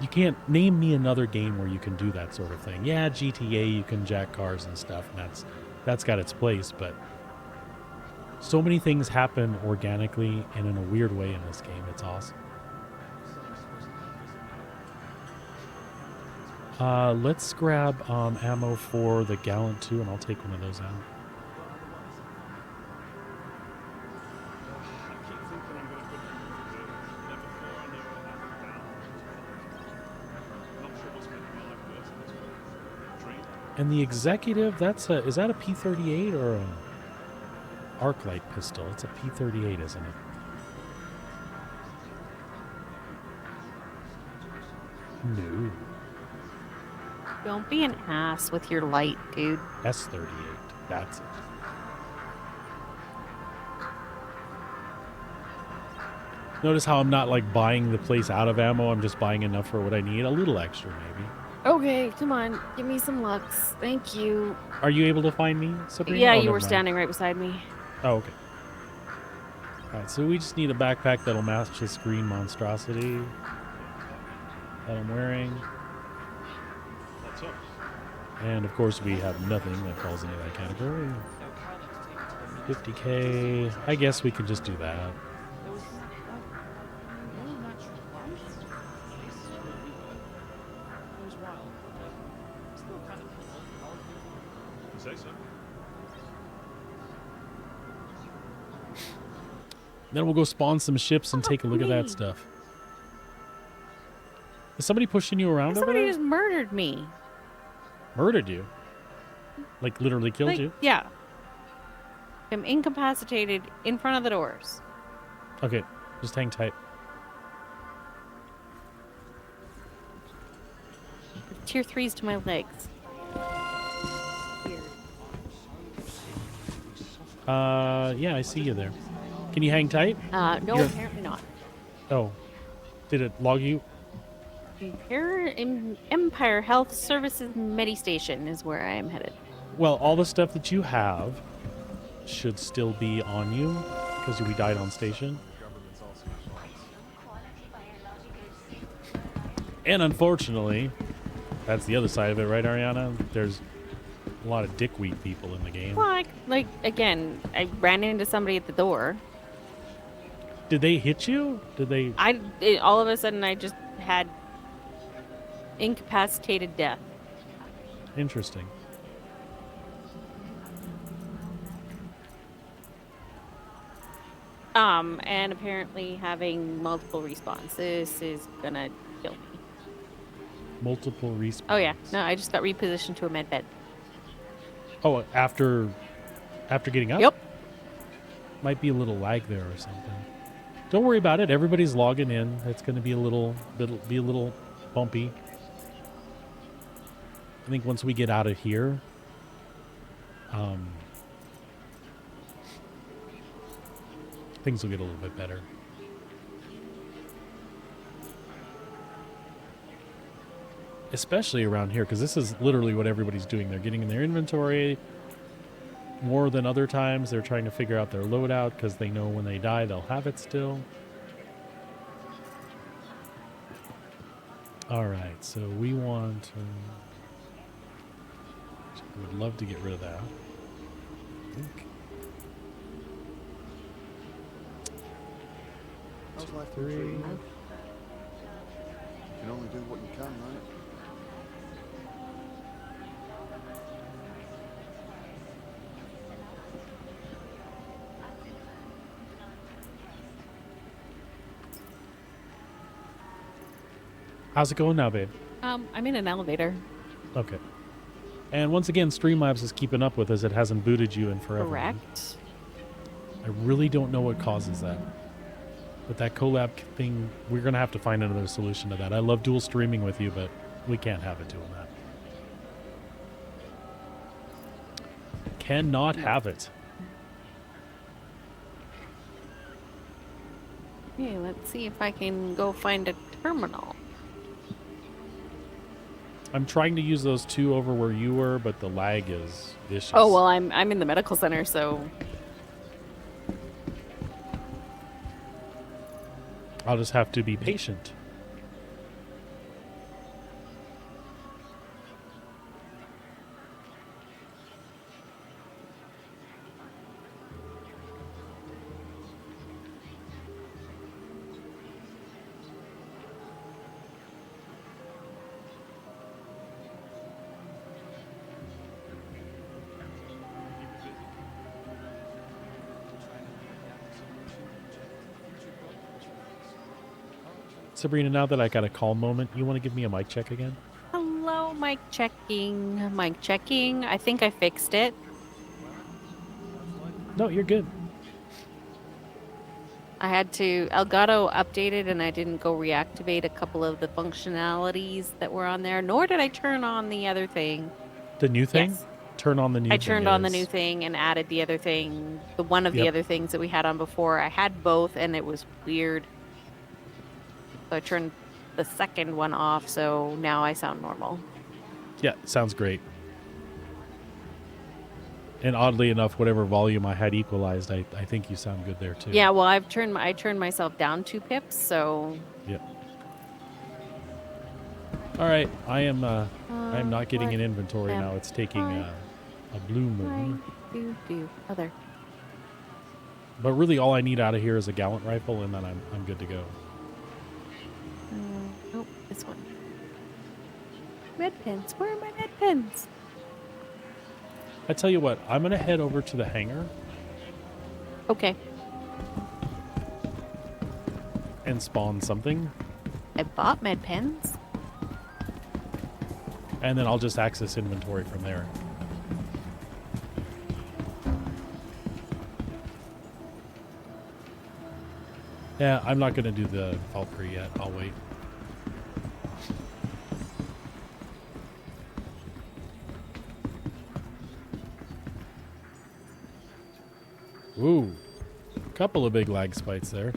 You can't name me another game where you can do that sort of thing. Yeah, GTA, you can jack cars and stuff, and that's got its place, but so many things happen organically and in a weird way in this game. It's awesome. Let's grab ammo for the Gallant 2, and I'll take one of those out. And the Executive, that's a, is that a P38 or a Arclight pistol? It's a P38, isn't it? No. Don't be an ass with your light, dude. S38, that's it. Notice how I'm not like buying the place out of ammo, I'm just buying enough for what I need. A little extra, maybe. Okay, come on. Give me some lux. Thank you. Are you able to find me, Sabrina? Yeah, Oh, you never were mind. standing right beside me. Oh, okay. Alright, so we just need a backpack that'll match this green monstrosity that I'm wearing. And of course we have nothing that falls into that category. 50k. I guess we can just do that. Then we'll go spawn some ships and take a look at that stuff. Is somebody pushing you around over Somebody there? just murdered me. Murdered you? Like literally killed Like, you? yeah. I'm incapacitated in front of the doors. Okay, just hang tight. Tier 3s to my legs. Yeah, I see you there. Can you hang tight? No, You're- apparently not. Oh. Did it log you? Empire Health Services Medi-Station is where I am headed. Well, all the stuff that you have should still be on you because we died on station. And unfortunately, that's the other side of it, right, Ariana? There's a lot of dickweed people in the game. Well, like, again, I ran into somebody at the door. Did they hit you? Did they? All of a sudden, I just had incapacitated death. Interesting. And apparently having multiple respawns. This is gonna kill me. Multiple respawns. Oh yeah, no, I just got repositioned to a med bed. Oh, after getting up? Yep. Might be a little lag there or something. Don't worry about it. Everybody's logging in. It's going to be a little bumpy. I think once we get out of here, things will get a little bit better. Especially around here, because this is literally what everybody's doing. They're getting in their inventory more than other times. They're trying to figure out their loadout because they know when they die, they'll have it still. All right, so we want... I would love to get rid of that. I think. How's life 3? You can only do what you can, right? How's it going now, babe? I'm in an elevator. Okay. And once again, Streamlabs is keeping up with us. It hasn't booted you in forever. Correct. I really don't know what causes that. But that collab thing, we're going to have to find another solution to that. I love dual streaming with you, but we can't have it doing that. Cannot have it. Okay, let's see if I can go find a terminal. I'm trying to use those two over where you were, but the lag is vicious. Oh well, I'm in the medical center, so I'll just have to be patient. Sabrina, now that I got a calm moment, you want to give me a mic check again? hello, mic checking. Mic checking. I think I fixed it. No, you're good. I had to Elgato updated and I didn't go reactivate a couple of the functionalities that were on there, nor did I turn on the other thing. The new thing? Yes. Turn on the new thing. I turned on the new thing and added the other thing, the one of the other things that we had on before. I had both and it was weird. So I turned the second one off, so now I sound normal. Yeah, sounds great. And oddly enough, whatever volume I had equalized, I think you sound good there too. Yeah, well, I turned myself down 2 pips, so Yep. All right, I am not getting an inventory now. It's taking a blue moon. Other. But really, all I need out of here is a gallant rifle, and then I'm good to go. Nope, this one. Red pins. Where are my red pins? I tell you what, I'm gonna head over to the hangar. Okay. And spawn something. I bought med pens. And then I'll just access inventory from there. Yeah, I'm not gonna do the Valkyrie yet. I'll wait. Ooh, couple of big lag spikes there.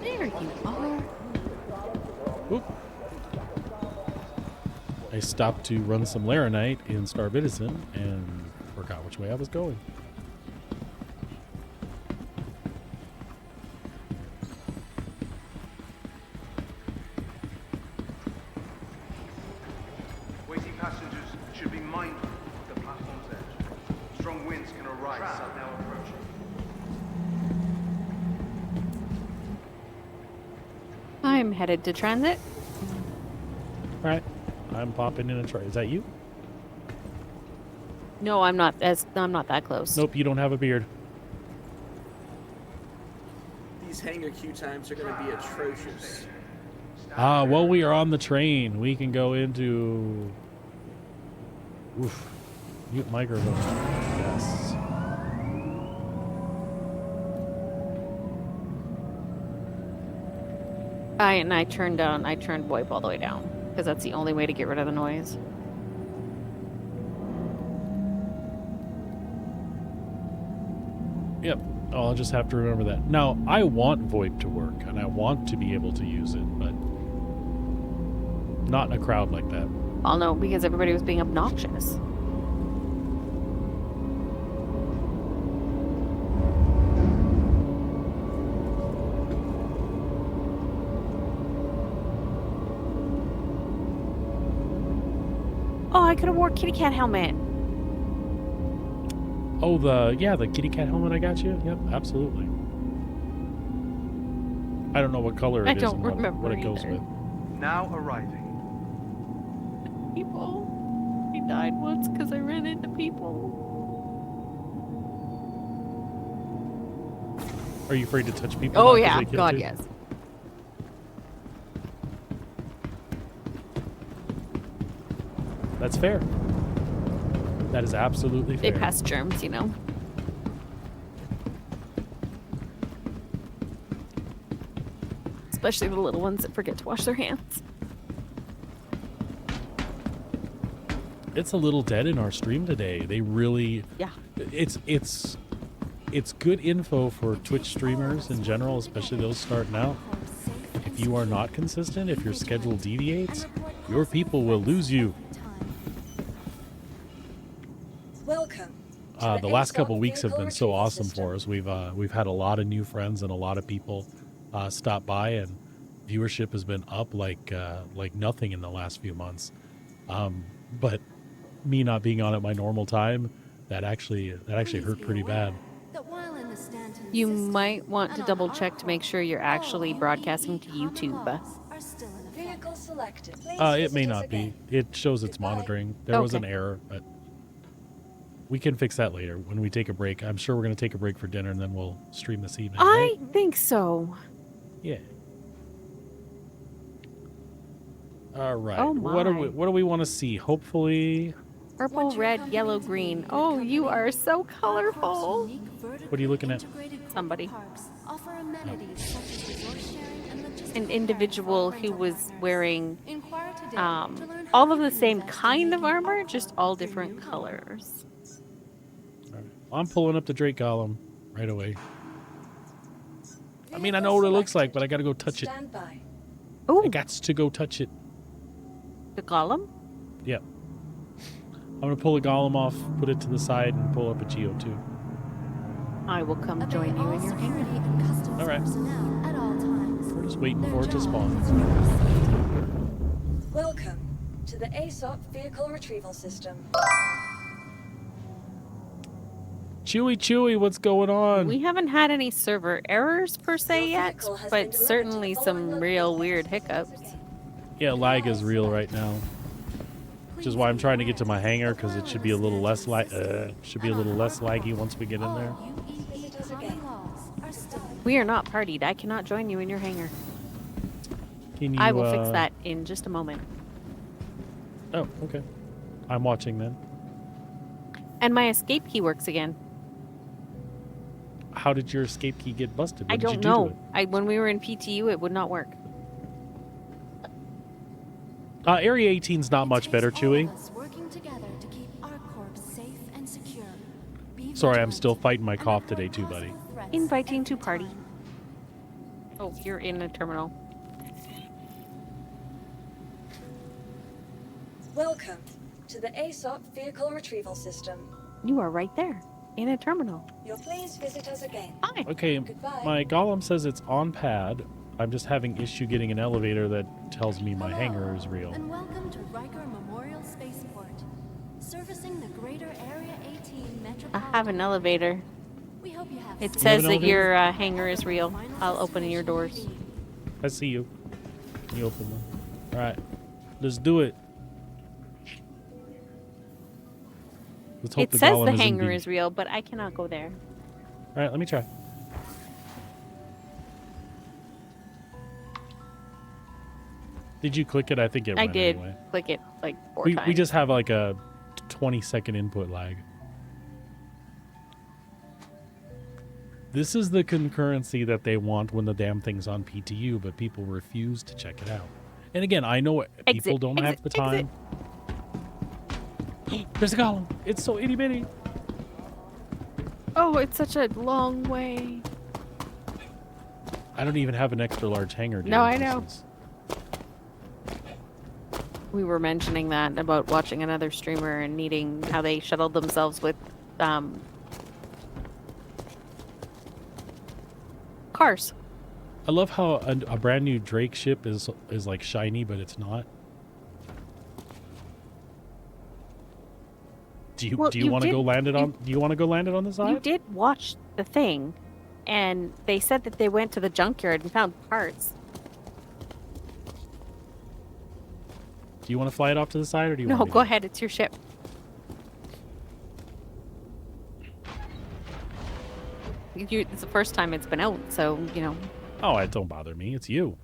There you are. Oop. I stopped to run some Laranite in Starvitizen and forgot which way I was going. Waiting passengers should be mindful of the platform's edge. Strong winds can arise now approaching. I'm headed to transit. All right, I'm popping in a tray. Is that you? No, I'm not that close. Nope, you don't have a beard. These hangar queue times are going to be atrocious. Ah, well, we are on the train. We can go into... Oof. Mute microphone. Yes. I turned VoIP all the way down because that's the only way to get rid of the noise. Yep. Oh, I'll just have to remember that. Now, I want VoIP to work, and I want to be able to use it, but not in a crowd like that. Well, no, because everybody was being obnoxious. Oh, I could have wore kitty cat helmet. Oh, the kitty cat helmet I got you? Yep, absolutely. I don't know what color it is and what it goes with. Now arriving. People. I died once because I ran into people. Are you afraid to touch people? Oh now 'cause yeah, they kill God you? yes. That's fair. That is absolutely fair. They pass germs, you know. especially the little ones that forget to wash their hands. It's a little dead in our stream today. They really, yeah. It's good info for Twitch streamers in general, especially those starting out. If you are not consistent, if your schedule deviates, your people will lose you. Welcome. The last couple weeks have been so awesome for us. We've had a lot of new friends and a lot of people stop by, and viewership has been up like nothing in the last few months. But me not being on at my normal time, that actually hurt pretty bad. You might want to double check to make sure you're actually broadcasting to YouTube. Vehicle selected. It may not be. It shows it's monitoring. There was an error, but we can fix that later when we take a break. I'm sure we're going to take a break for dinner, and then we'll stream this evening. I think so. Yeah. All right. Oh what do we want to see? Hopefully. Purple, red, yellow, green. Oh, you are so colorful. What are you looking at? Somebody. An individual who was wearing all of the same kind of armor, just all different colors. All right. I'm pulling up the Drake Golem right away. I mean, I know what it looks like, but I got to go touch it. Oh, I got to go touch it. The golem? Yep. I'm going to pull a golem off, put it to the side, and pull up a GO2. I will come join you in your hangar. All right. We're just waiting for it to spawn. Welcome to the ASOP vehicle retrieval system. Chewy, what's going on? We haven't had any server errors per se yet, but certainly some real weird hiccups. Yeah, lag is real right now. Which is why I'm trying to get to my hangar, because it should be a little less laggy once we get in there. We are not partied. I cannot join you in your hangar. Can you, I will fix that in just a moment. Oh, okay. I'm watching then. And my escape key works again. How did your escape key get busted? What I did you don't do know. to it? When we were in PTU, it would not work. Area 18's not much better, Chewy. Sorry, I'm still fighting my cough today too, buddy. Inviting to party. Oh, you're in a terminal. Welcome to the ASOP vehicle retrieval system. You are right there, in a terminal. You'll please visit us again. Hi. Okay, Goodbye. my golem says it's on pad. I'm just having issue getting an elevator that tells me my hangar is real. And welcome to Riker Memorial Spaceport, servicing the greater Area 18 metropolitan. I have an elevator. We hope you have It says that your hangar is real. I'll open your doors. I see you. You open them. All right, let's do it. Let's hope It the says golem the is hangar indeed. is real, but I cannot go there. All right, let me try. Did you click it? I think it I went did anyway. click it like 4 times. We just have like a 20-second input lag. This is the concurrency that they want when the damn thing's on PTU, but people refuse to check it out. And again, I know people don't have the time. There's a golem. It's so itty bitty. Oh, it's such a long way. I don't even have an extra large hangar. No, I know. We were mentioning that about watching another streamer and needing how they shuttled themselves with cars. I love how a brand new Drake ship is like shiny, but it's not. Do you want to go land it on? Do you want to go land it on the side? You did watch the thing, and they said that they went to the junkyard and found parts. Do you want to fly it off to the side, or do you? No, want go ahead. It's your ship. It's the first time it's been out, so you know. Oh, it don't bother me. It's you.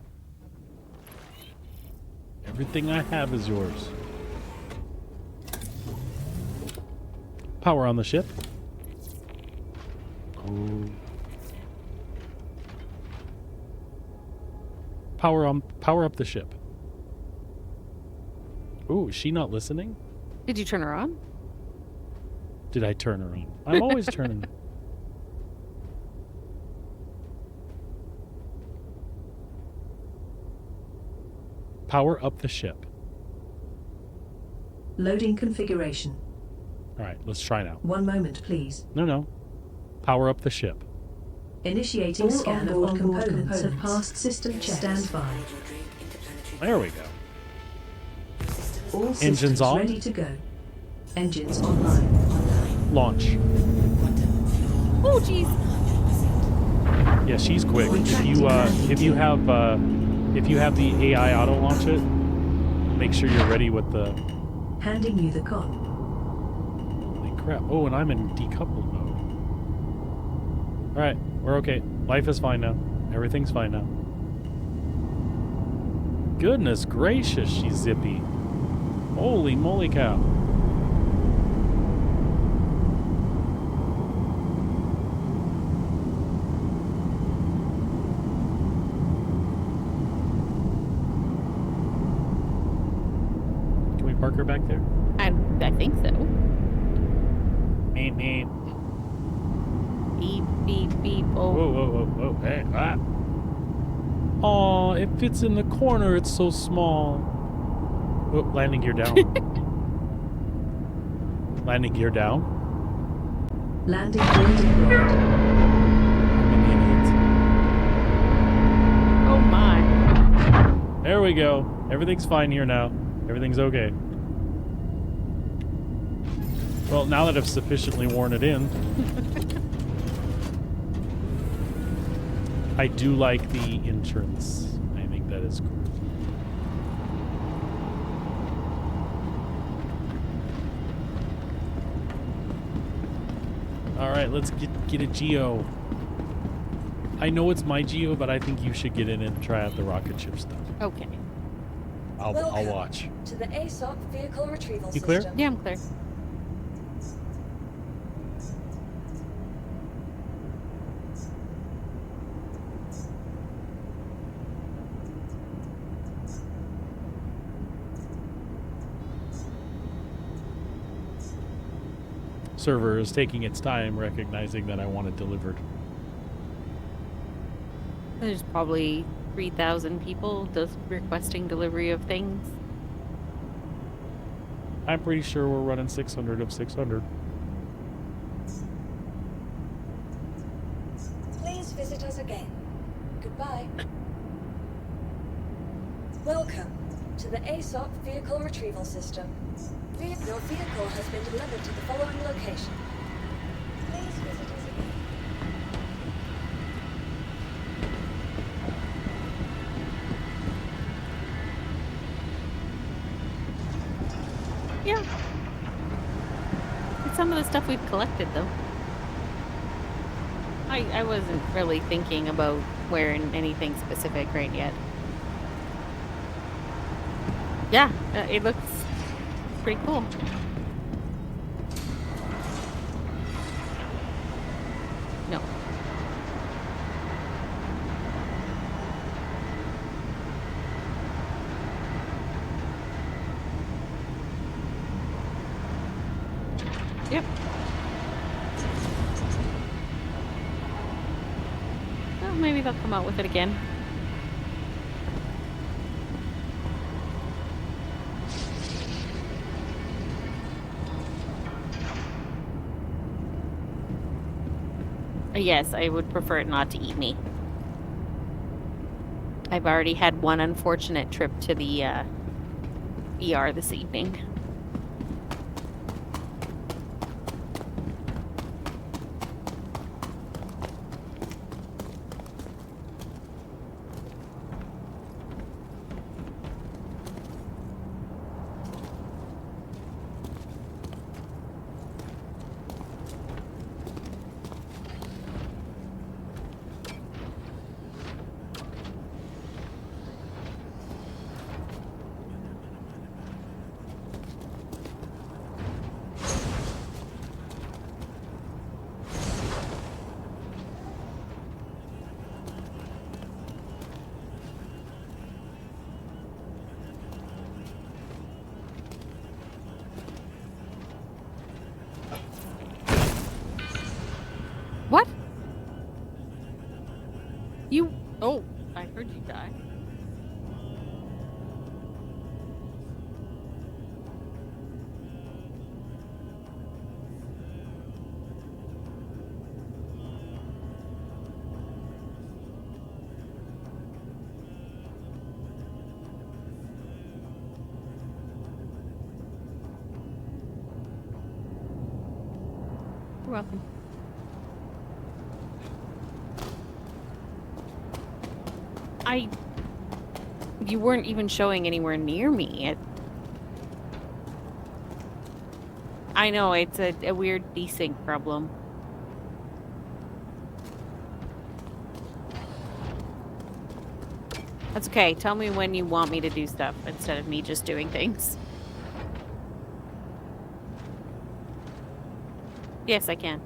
Everything I have is yours. Power on the ship. Oh. Power up the ship. Ooh, is she not listening? Did you turn her on? Did I turn her on? I'm always turning. Power up the ship. Loading configuration. All right, let's try now. 1 moment, please. No. Power up the ship. Initiating All scan of onboard onboard components have components. passed system checks. Stand by. There we go. All Engines systems on. ready to go. Engines online. Launch. Oh, jeez. Yeah, she's quick. If you have the AI auto launch it, make sure you're ready with the. Handing you the con. Holy crap! Oh, and I'm in decoupled mode. All right, we're okay. Life is fine now. Everything's fine now. Goodness gracious, she's zippy. Holy moly cow. Can we park her back there? I think so. Meep, meep. Beep, beep, beep. Oh. Whoa. Hey, ah. Aw, it fits in the corner. It's so small. Oh, landing gear down. Landing gear down. Landing gear deployed. Oh my. There we go. Everything's fine here now. Everything's okay. Well, now that I've sufficiently worn it in, I do like the entrance. I think that is cool. All right, let's get a geo. I know it's my geo, but I think you should get in and try out the rocket ship stuff. Okay. I'll watch. To the ASOP vehicle retrieval You clear? system. Yeah, I'm clear. Server is taking its time, recognizing that I want it delivered. There's probably 3,000 people just requesting delivery of things. I'm pretty sure we're running 600 of 600. Please visit us again. Goodbye. Welcome to the ASOP vehicle retrieval system. Your vehicle has been delivered to the following location. Please visit us again. Yeah. It's some of the stuff we've collected, though. I wasn't really thinking about wearing anything specific right yet. Yeah, it looks pretty cool. No. Yep. Well, maybe they'll come out with it again. Yes, I would prefer it not to eat me. I've already had one unfortunate trip to the ER this evening. You're welcome. You weren't even showing anywhere near me. I know, it's a weird desync problem. That's okay. Tell me when you want me to do stuff instead of me just doing things. Yes, I can.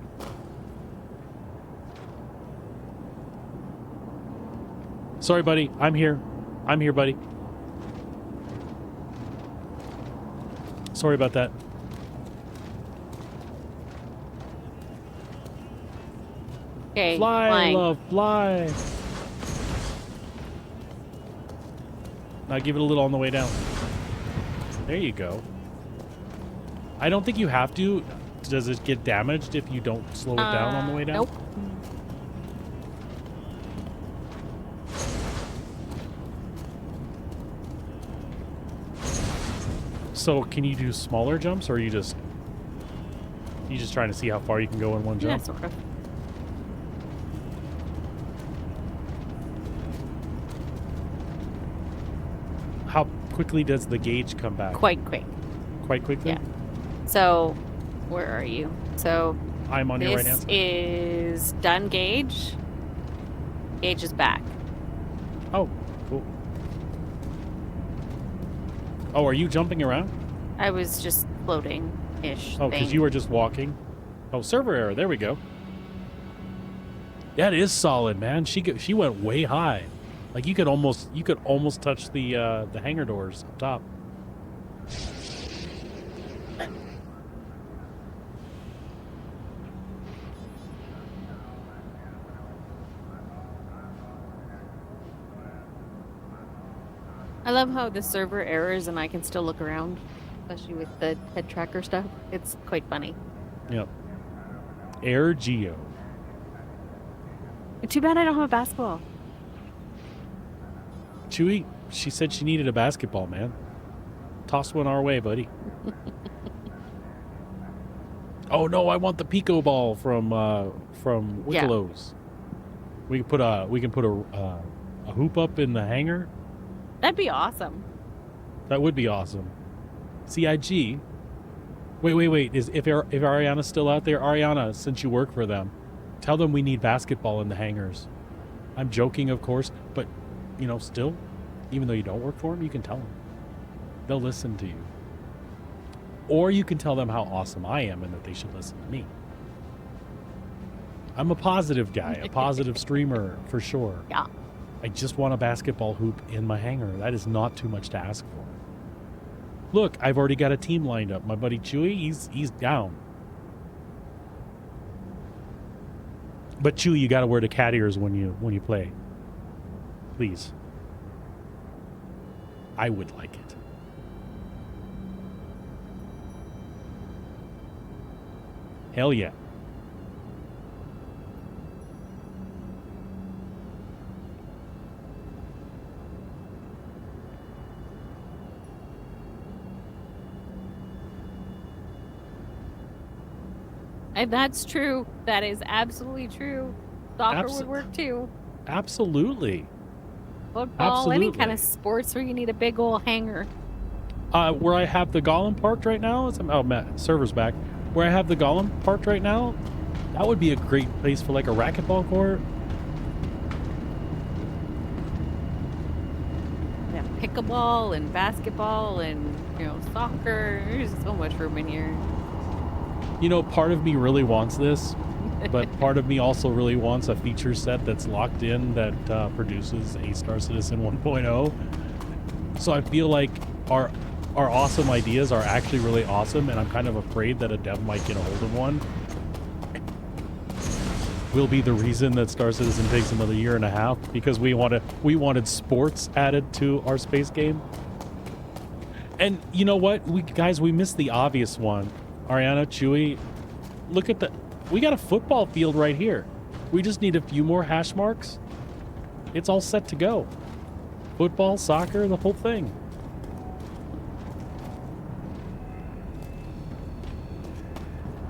Sorry, buddy. I'm here. I'm here, buddy. Sorry about that. Okay, fly, flying. love, fly. Now give it a little on the way down. There you go. I don't think you have to. Does it get damaged if you don't slow it down on the way down? Nope. So can you do smaller jumps, or are you just trying to see how far you can go in one jump? Yeah, sort of. How quickly does the gauge come back? Quite quick. Quite quickly? Yeah. So, where are you? So, I'm on your right hand this side. is done gauge. Gauge is back. Oh, cool. Oh, are you jumping around? I was just floating-ish. Oh, because you were just walking. Oh, server error. There we go. That is solid, man. She went way high. Like you could almost touch the hangar doors up top. I love how the server errors and I can still look around, especially with the head tracker stuff. It's quite funny. Yep. Air Geo. Too bad I don't have a basketball. Chewie, she said she needed a basketball, man. Toss one our way, buddy. Oh no, I want the Pico ball from Wickelos. We can put a hoop up in the hangar. That'd be awesome. That would be awesome. CIG. Wait. If Ariana's still out there, Ariana, since you work for them, tell them we need basketball in the hangars. I'm joking, of course, but you know, still, even though you don't work for them, you can tell them. They'll listen to you. Or you can tell them how awesome I am and that they should listen to me. I'm a positive guy, a positive streamer for sure. Yeah. I just want a basketball hoop in my hangar. That is not too much to ask for. Look, I've already got a team lined up. My buddy Chewy, he's down. But Chewy, you got to wear the cat ears when you play. Please. I would like it. Hell yeah. That's true. That is absolutely true. Soccer would work too. Absolutely. Football, any kind of sports where you need a big old hangar. Where I have the Golem parked right now, Matt, server's back. Where I have the Golem parked right now, that would be a great place for like a racquetball court. Yeah, pickleball and basketball and soccer. There's so much room in here. You know, part of me really wants this, but part of me also really wants a feature set that's locked in that produces a Star Citizen 1.0. So I feel like our awesome ideas are actually really awesome, and I'm kind of afraid that a dev might get a hold of one. Will be the reason that Star Citizen takes another year and a half, because we wanted sports added to our space game. And you know what, we missed the obvious one. Ariana, Chewy, look at we got a football field right here. We just need a few more hash marks. It's all set to go. Football, soccer, the whole thing.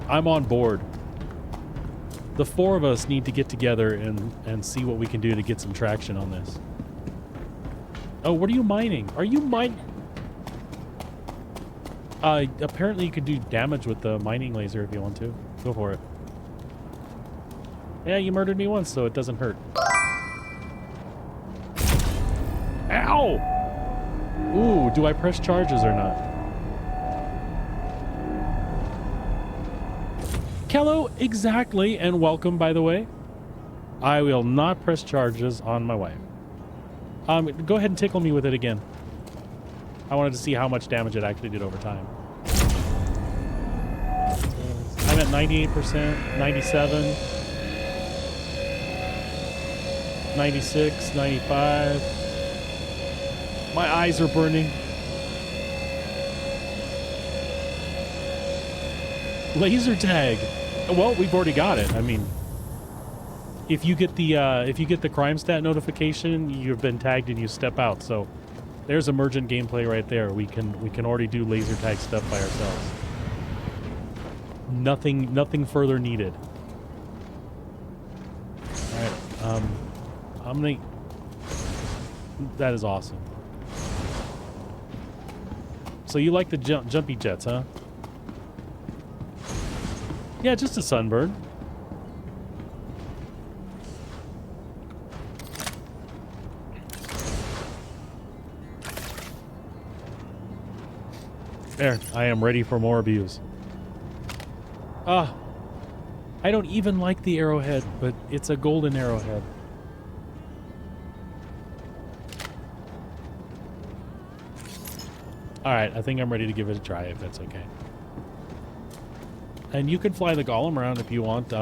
I'm on board. The four of us need to get together and see what we can do to get some traction on this. Oh, what are you mining? Are you mining? Apparently you could do damage with the mining laser if you want to. Go for it. Yeah, you murdered me once, so it doesn't hurt. Ow! Ooh, do I press charges or not? Kello, exactly, and welcome, by the way. I will not press charges on my wife. Go ahead and tickle me with it again. I wanted to see how much damage it actually did over time. I'm at 98%, 97, 96, 95. My eyes are burning. Laser tag. Well, we've already got it. I mean, if you get the crime stat notification, you've been tagged and you step out. So there's emergent gameplay right there. We can already do laser tag stuff by ourselves. Nothing further needed. All right. I'm gonna. That is awesome. So you like the jumpy jets, huh? Yeah, just a sunburn. There, I am ready for more abuse. Ah, I don't even like the arrowhead, but it's a golden arrowhead. Alright, I think I'm ready to give it a try, if that's okay. And you can fly the golem around if you want.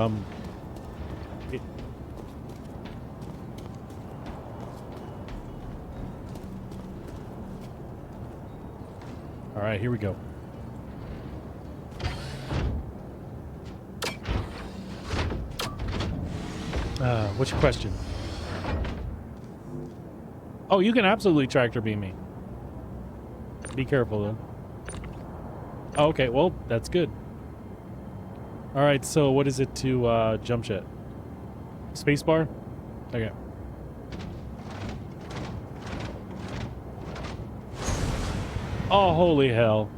Alright, here we go. What's your question? Oh, you can absolutely tractor beam me. Be careful, though. Oh, okay, well, that's good. Alright, so what is it to jump jet? Spacebar? Okay. Oh, holy hell.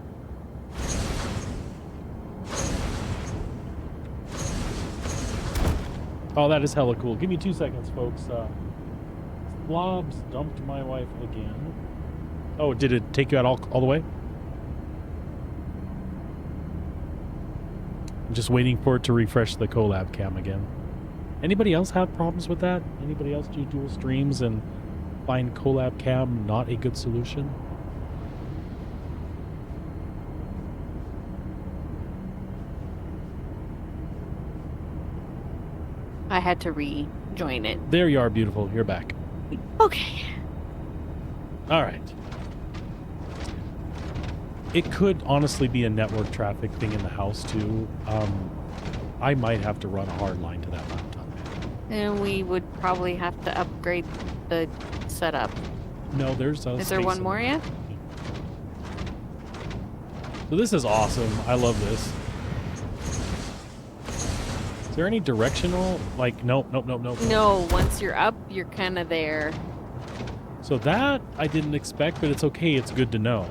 Oh, that is hella cool. Give me 2 seconds, folks. Blobs dumped my wife again. Oh, did it take you out all the way? I'm just waiting for it to refresh the collab cam again. Anybody else have problems with that? Anybody else do dual streams and find collab cam not a good solution? I had to rejoin it. There you are, beautiful. You're back. Okay. All right. It could honestly be a network traffic thing in the house too. I might have to run a hard line to that laptop. And we would probably have to upgrade the setup. No, there's a Is there one more yet? So this is awesome. I love this. Is there any directional? Like, nope. No, once you're up, you're kind of there. So that I didn't expect, but it's okay. It's good to know.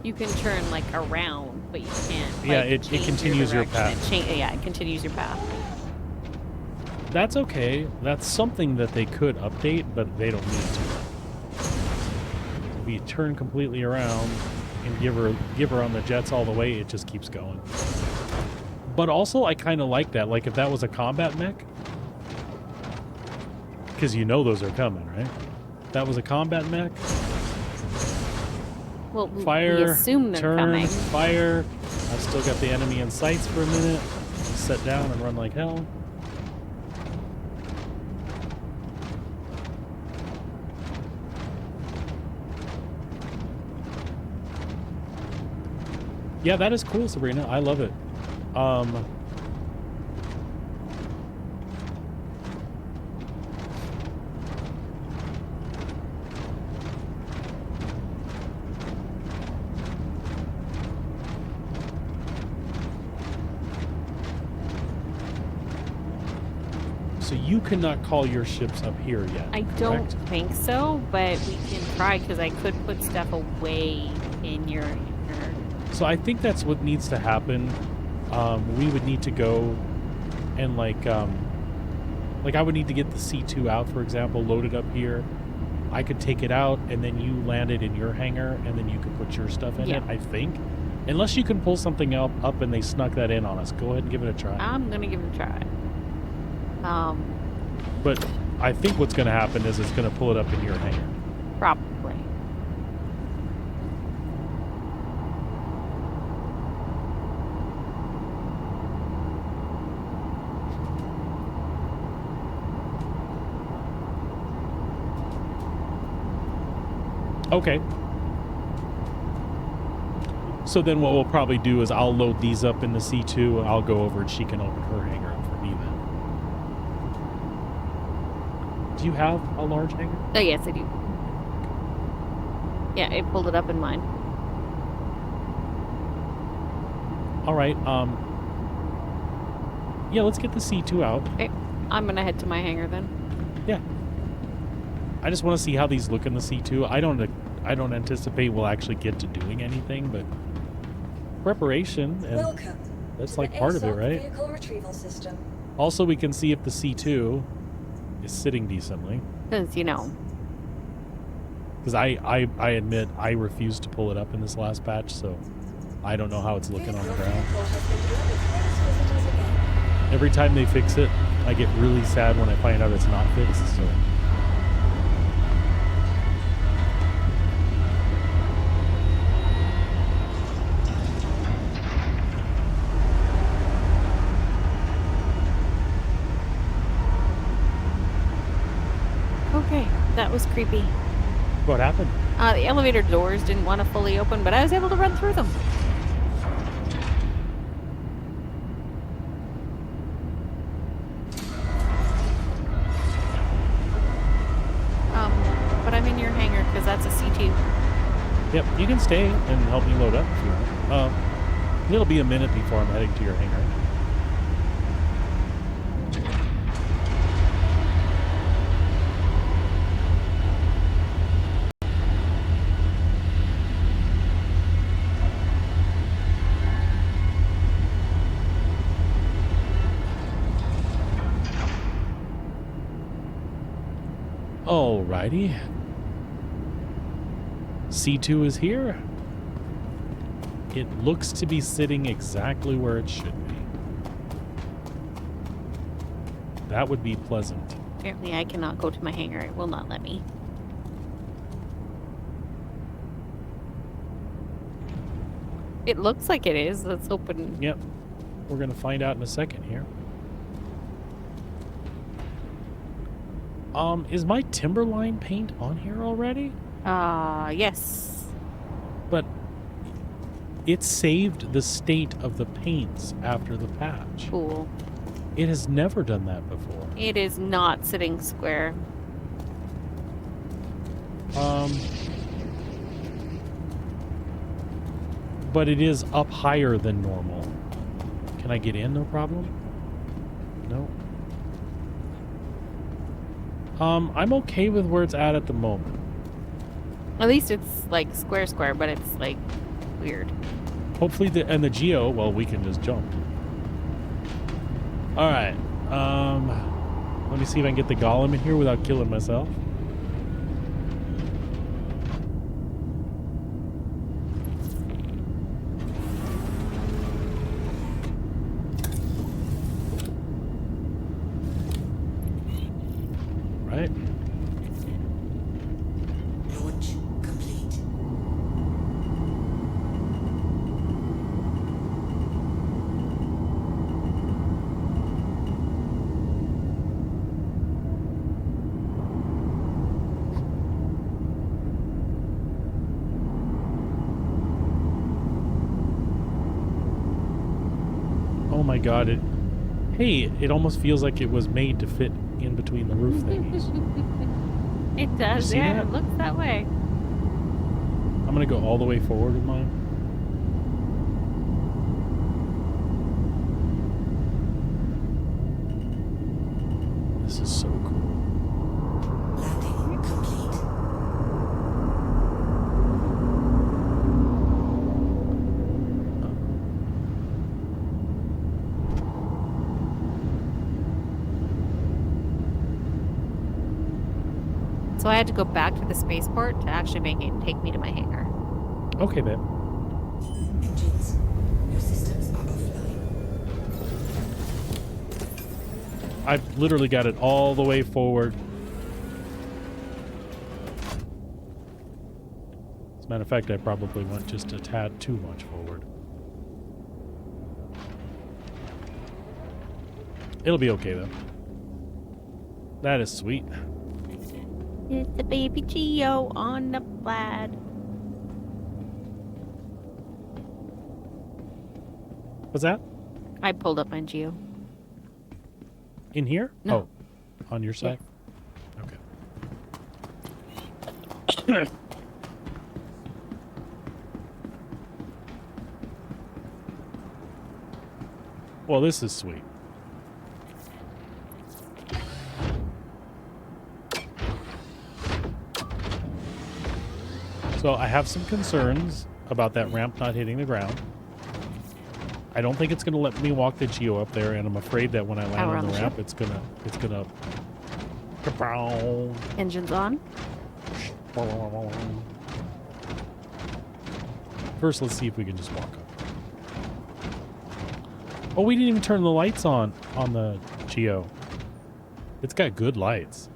You can turn like around, but you can't. Yeah, like, it continues your path. Yeah, it continues your path. That's okay. That's something that they could update, but they don't need to. If you turn completely around and give her on the jets all the way, it just keeps going. But also, I kind of like that. Like if that was a combat mech, because you know those are coming, right? If that was a combat mech. Well, fire, we assume they're turn, coming. Fire. I've still got the enemy in sights for a minute. Set down and run like hell. Yeah, that is cool, Sabrina. I love it. you cannot call your ships up here yet. I don't think so, but we can try because I could put stuff away in your. So I think that's what needs to happen. We would need to go and like I would need to get the C2 out, for example, loaded up here. I could take it out and then you land it in your hangar and then you could put your stuff in it, I think. Unless you can pull something up and they snuck that in on us. Go ahead and give it a try. I'm going to give it a try. But I think what's going to happen is it's going to pull it up in your hangar. Probably. Okay. So then what we'll probably do is I'll load these up in the C2 and I'll go over and she can open her hangar up for me then. Do you have a large hangar? Oh, yes, I do. Yeah, I pulled it up in mine. All right. Yeah, let's get the C2 out. Okay. I'm going to head to my hangar then. Yeah. I just want to see how these look in the C2. I don't anticipate we'll actually get to doing anything, but preparation, and that's like part of it, right? Vehicle retrieval system. Also, we can see if the C2 is sitting decently. Because, you know. Because I admit I refused to pull it up in this last patch, so I don't know how it's looking on the ground. Every time they fix it, I get really sad when I find out it's not fixed, so... Okay, that was creepy. What happened? The elevator doors didn't want to fully open, but I was able to run through them. But I'm in your hangar because that's a C2. Yep, you can stay and help me load up if you want. It'll be a minute before I'm heading to your hangar. Alrighty. C2 is here. It looks to be sitting exactly where it should be. That would be pleasant. Apparently I cannot go to my hangar. It will not let me. It looks like it is. Let's open. Yep. We're going to find out in a second here. Is my Timberline paint on here already? Yes. But it saved the state of the paints after the patch. Cool. It has never done that before. It is not sitting square. But it is up higher than normal. Can I get in? No problem? No. I'm okay with where it's at the moment. At least it's like square, but it's like weird. Hopefully the geo, well, we can just jump. All right. Let me see if I can get the golem in here without killing myself. Right. Launch complete. Oh my god, it almost feels like it was made to fit in between the roof thingies. It does, yeah, that? it looks that way. I'm gonna go all the way forward with mine. This This is so cool. Landing complete. So I had to go back to the spaceport to actually make it take me to my hangar. Okay, babe. Engines. Your systems are offline. I've literally got it all the way forward. As a matter of fact, I probably went just a tad too much forward. It'll be okay, though. That is sweet. It's the baby Geo on the plaid. What's that? I pulled up my Geo. In here? No. Oh, on your side? Okay. Well, this is sweet. So I have some concerns about that ramp not hitting the ground. I don't think it's going to let me walk the Geo up there, and I'm afraid that when I land on the ramp, it's gonna kapow. Engines on. First, let's see if we can just walk up. Oh, we didn't even turn the lights on the Geo. It's got good lights.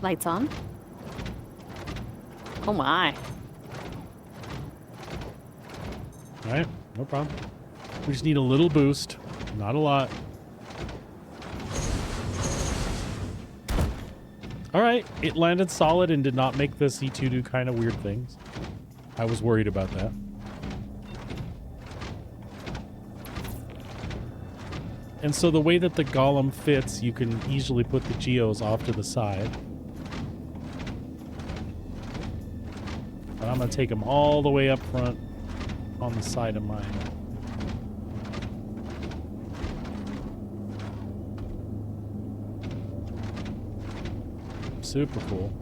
Lights on. Oh my. All right, no problem. We just need a little boost, not a lot. All right, it landed solid and did not make the C2 do kind of weird things. I was worried about that. And so the way that the golem fits, you can easily put the Geos off to the side. But I'm going to take them all the way up front on the side of mine. Super cool.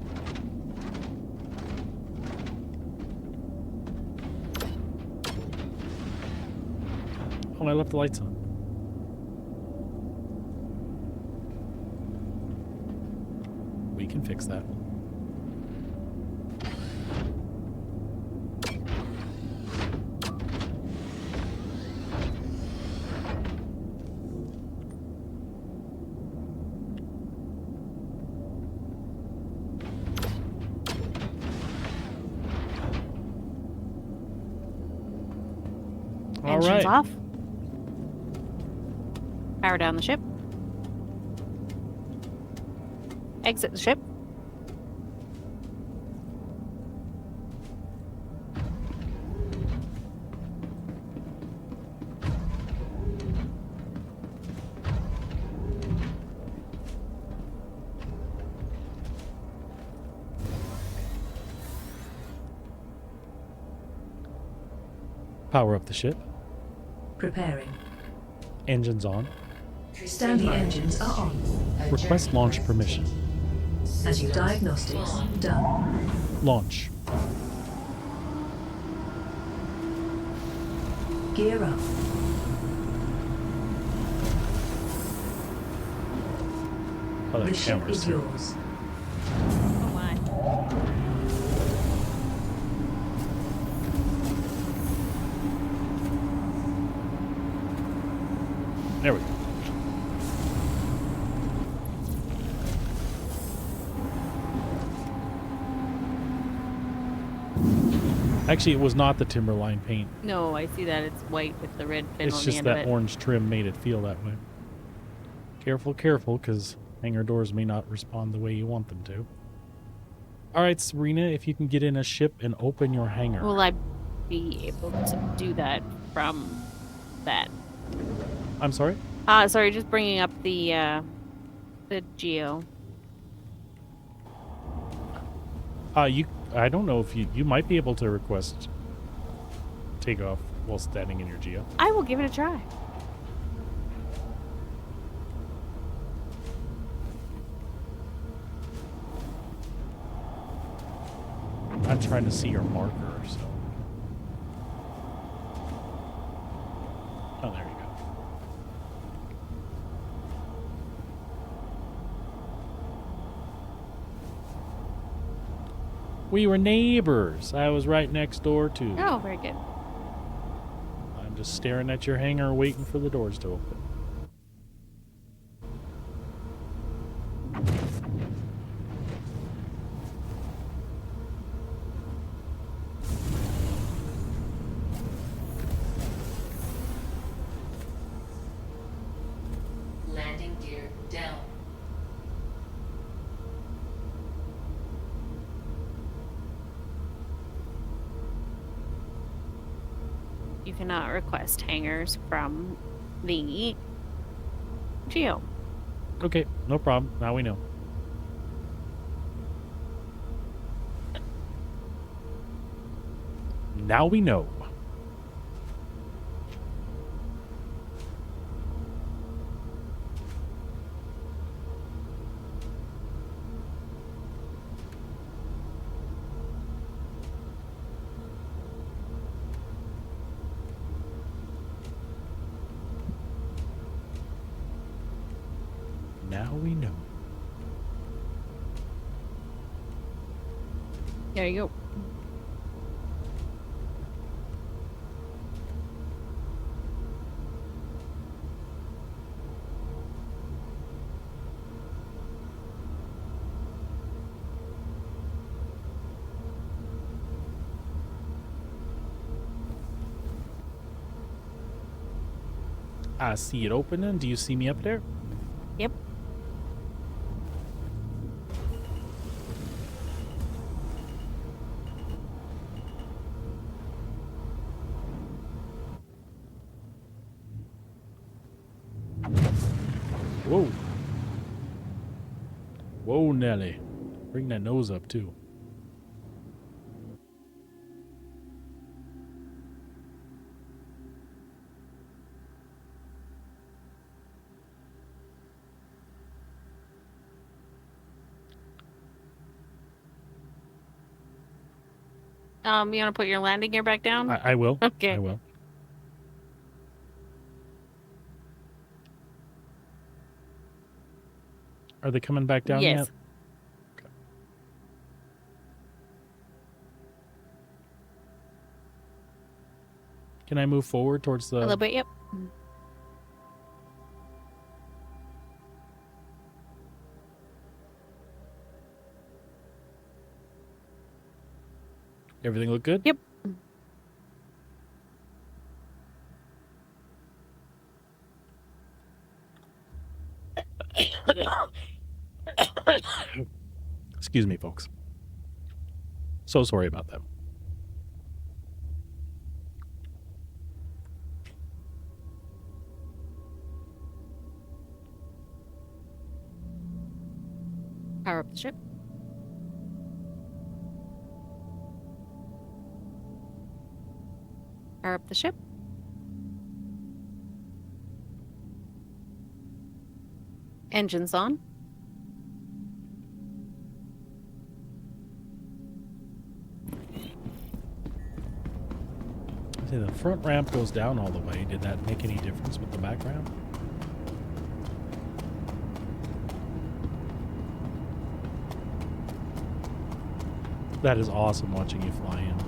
Oh, I left the lights on. We can fix that. Engines off. Power down the ship. Exit the ship. Power up the ship. Preparing. Engines on. Standby engines are on. Request launch permission. As your diagnostics done. Launch. Gear up. Oh, The that ship camera's is here. yours. Oh my. There we go. Actually, it was not the Timberline paint. No, I see that it's white with the red fin It's on the just end of that it. orange trim made it feel that way. Careful, careful, because hangar doors may not respond the way you want them to. All right, Serena, if you can get in a ship and open your hangar. Will I be able to do that from that? I'm sorry? Sorry, just bringing up the Geo. I don't know if you might be able to request takeoff while standing in your Geo. I will give it a try. I'm trying to see your marker, so. Oh, there you go. We were neighbors. I was right next door to you. Oh, very good. I'm just staring at your hangar waiting for the doors to open. Landing gear down. You cannot request hangars from the Geo. Okay, no problem. Now we know. Now we know. Now we know. There you go. I see it opening. Do you see me up there? Yep. Whoa. Whoa, Nelly. Bring that nose up, too. You want to put your landing gear back down? I will. Okay. I will. Are they coming back down Yes. yet? Okay. Can I move forward towards the... A little bit, yep. Everything look good? Yep. Excuse me, folks. So sorry about that. Power up the ship. Power up the ship. Engines on. See, the front ramp goes down all the way. Did that make any difference with the back ramp? That is awesome watching you fly in.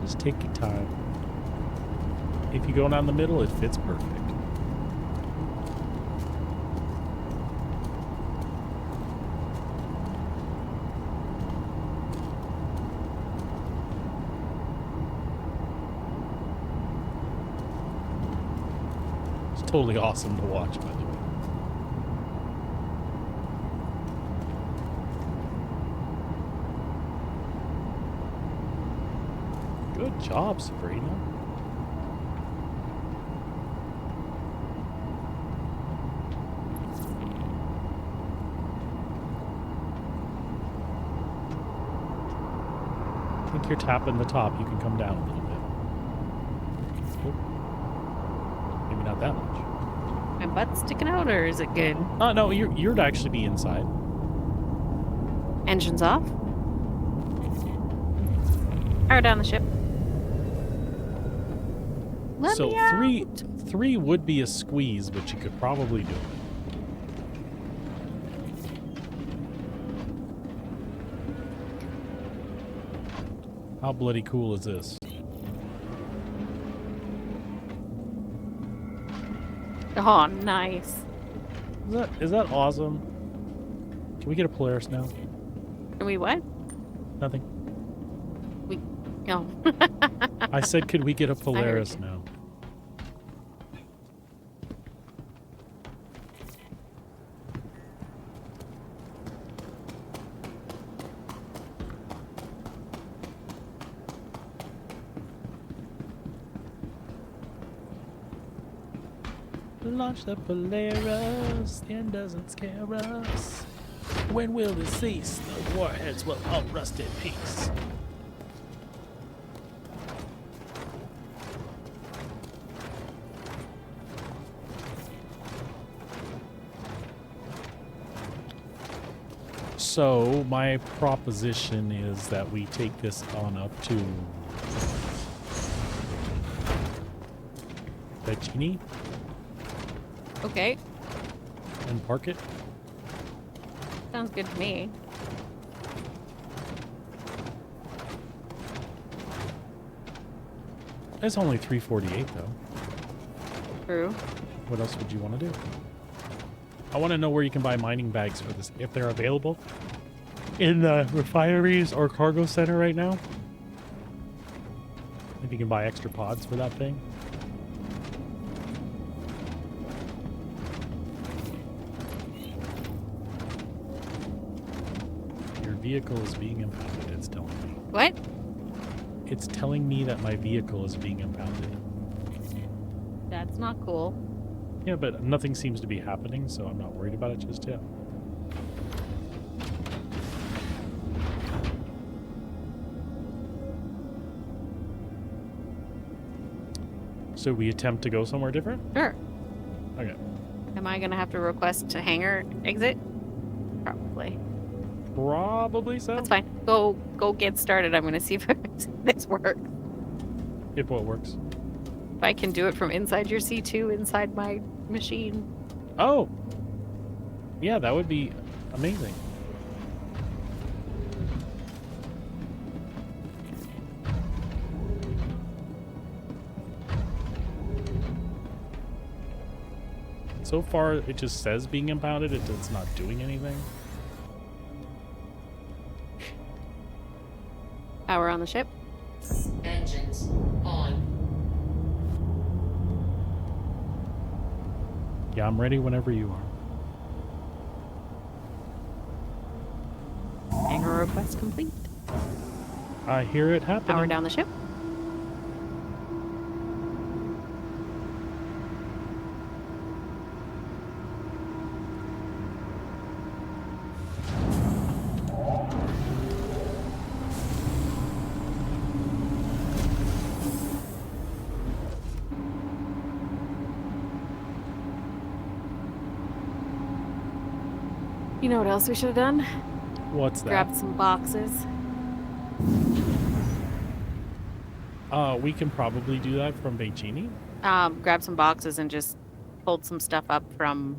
Just take your time. If you go down the middle, it fits perfect. It's totally awesome to watch, by the way. Good job, Sabrina. I think you're tapping the top. You can come down a little bit. Oh. Maybe not that much. I'm butt sticking out, or is it good? No, you'd actually be inside. Engines off. Power down the ship. Let So me out. three would be a squeeze, but you could probably do it. How bloody cool is this? Oh, nice. Is that awesome? Can we get a Polaris now? Can we what? Nothing. No. I said, could we get a Polaris now? Launch the Polaris, the end doesn't scare us. When will it cease? The warheads will all rust in peace. So, my proposition is that we take this on up to Bettini Okay. and park it. Sounds good to me. It's only 348 though. True. What else would you want to do? I want to know where you can buy mining bags for this, if they're available in the refineries or cargo center right now. If you can buy extra pods for that thing. Your vehicle is being impounded, it's telling me. What? It's telling me that my vehicle is being impounded. That's not cool. Yeah, but nothing seems to be happening, so I'm not worried about it just yet. So we attempt to go somewhere different? Sure. Okay. Am I going to have to request a hangar exit? Probably. Probably so. That's fine. Go get started. I'm going to see if this works. If what works? If I can do it from inside your C2 inside my machine. Oh! Yeah, that would be amazing. So far, it just says being impounded. It's not doing anything. Power on the ship. Engines on. Yeah, I'm ready whenever you are. Hangar request complete. I hear it happening. Power down the ship. You know what else we should have done? What's that? Grabbed some boxes. We can probably do that from Beijing. Grab some boxes and just pulled some stuff up from...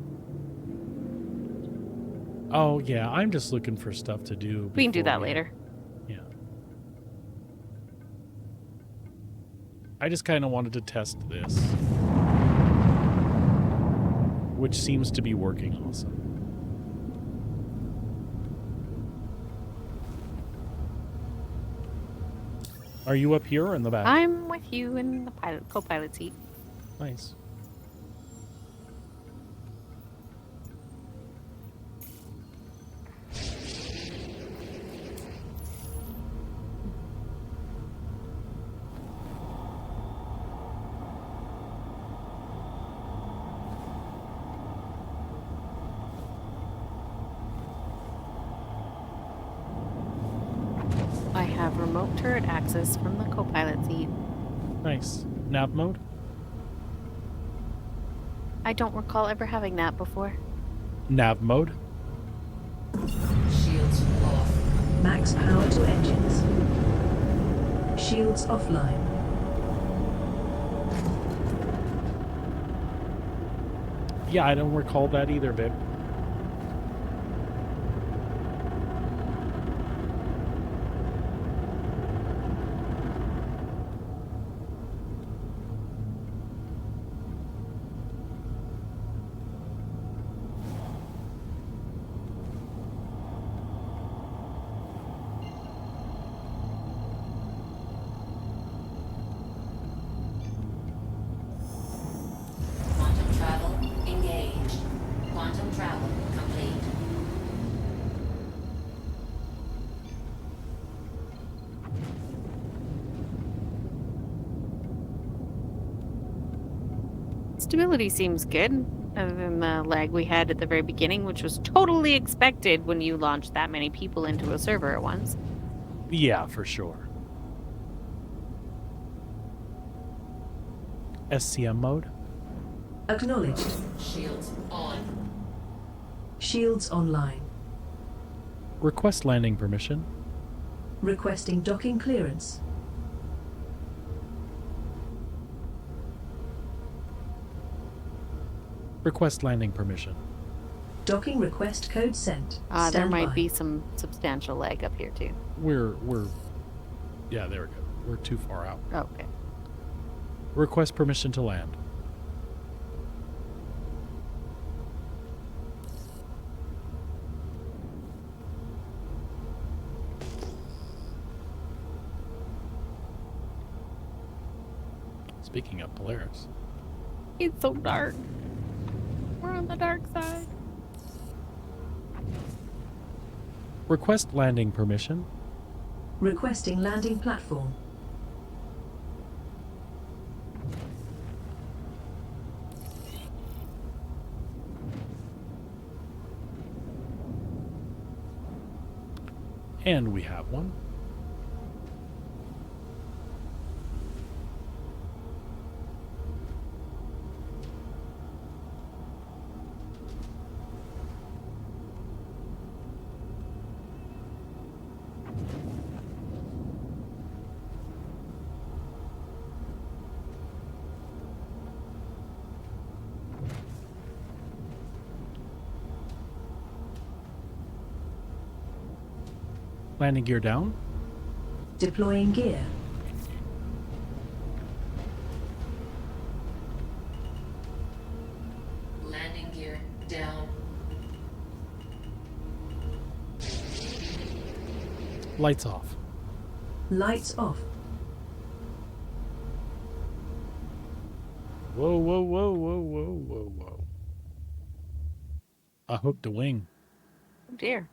Oh, yeah, I'm just looking for stuff to do. We can do that later. Yeah. I just kind of wanted to test this. Which seems to be working awesome. Are you up here or in the back? I'm with you in the co-pilot seat. Nice. I have remote turret access from the co-pilot seat. Nice. Nav mode? I don't recall ever having that before. Nav mode. Shields off. Max power to engines. Shields offline. Yeah, I don't recall that either, babe. Quantum travel engaged. Quantum travel complete. Stability seems good, other than the lag we had at the very beginning, which was totally expected when you launch that many people into a server at once. Yeah, for sure. SCM mode. Acknowledged. Shields on. Shields online. Request landing permission. Requesting docking clearance. Request landing permission. Docking request code sent. There Stand might by. be some substantial lag up here too. Yeah, there we go. We're too far out. Okay. Request permission to land. Speaking of Polaris. It's so dark. We're on the dark side. Request landing permission. Requesting landing platform. And we have one. Landing gear down. Deploying gear. Landing gear down. Lights off. Lights off. Whoa, whoa, whoa, whoa, whoa, whoa, whoa. I hooked a wing. Oh dear.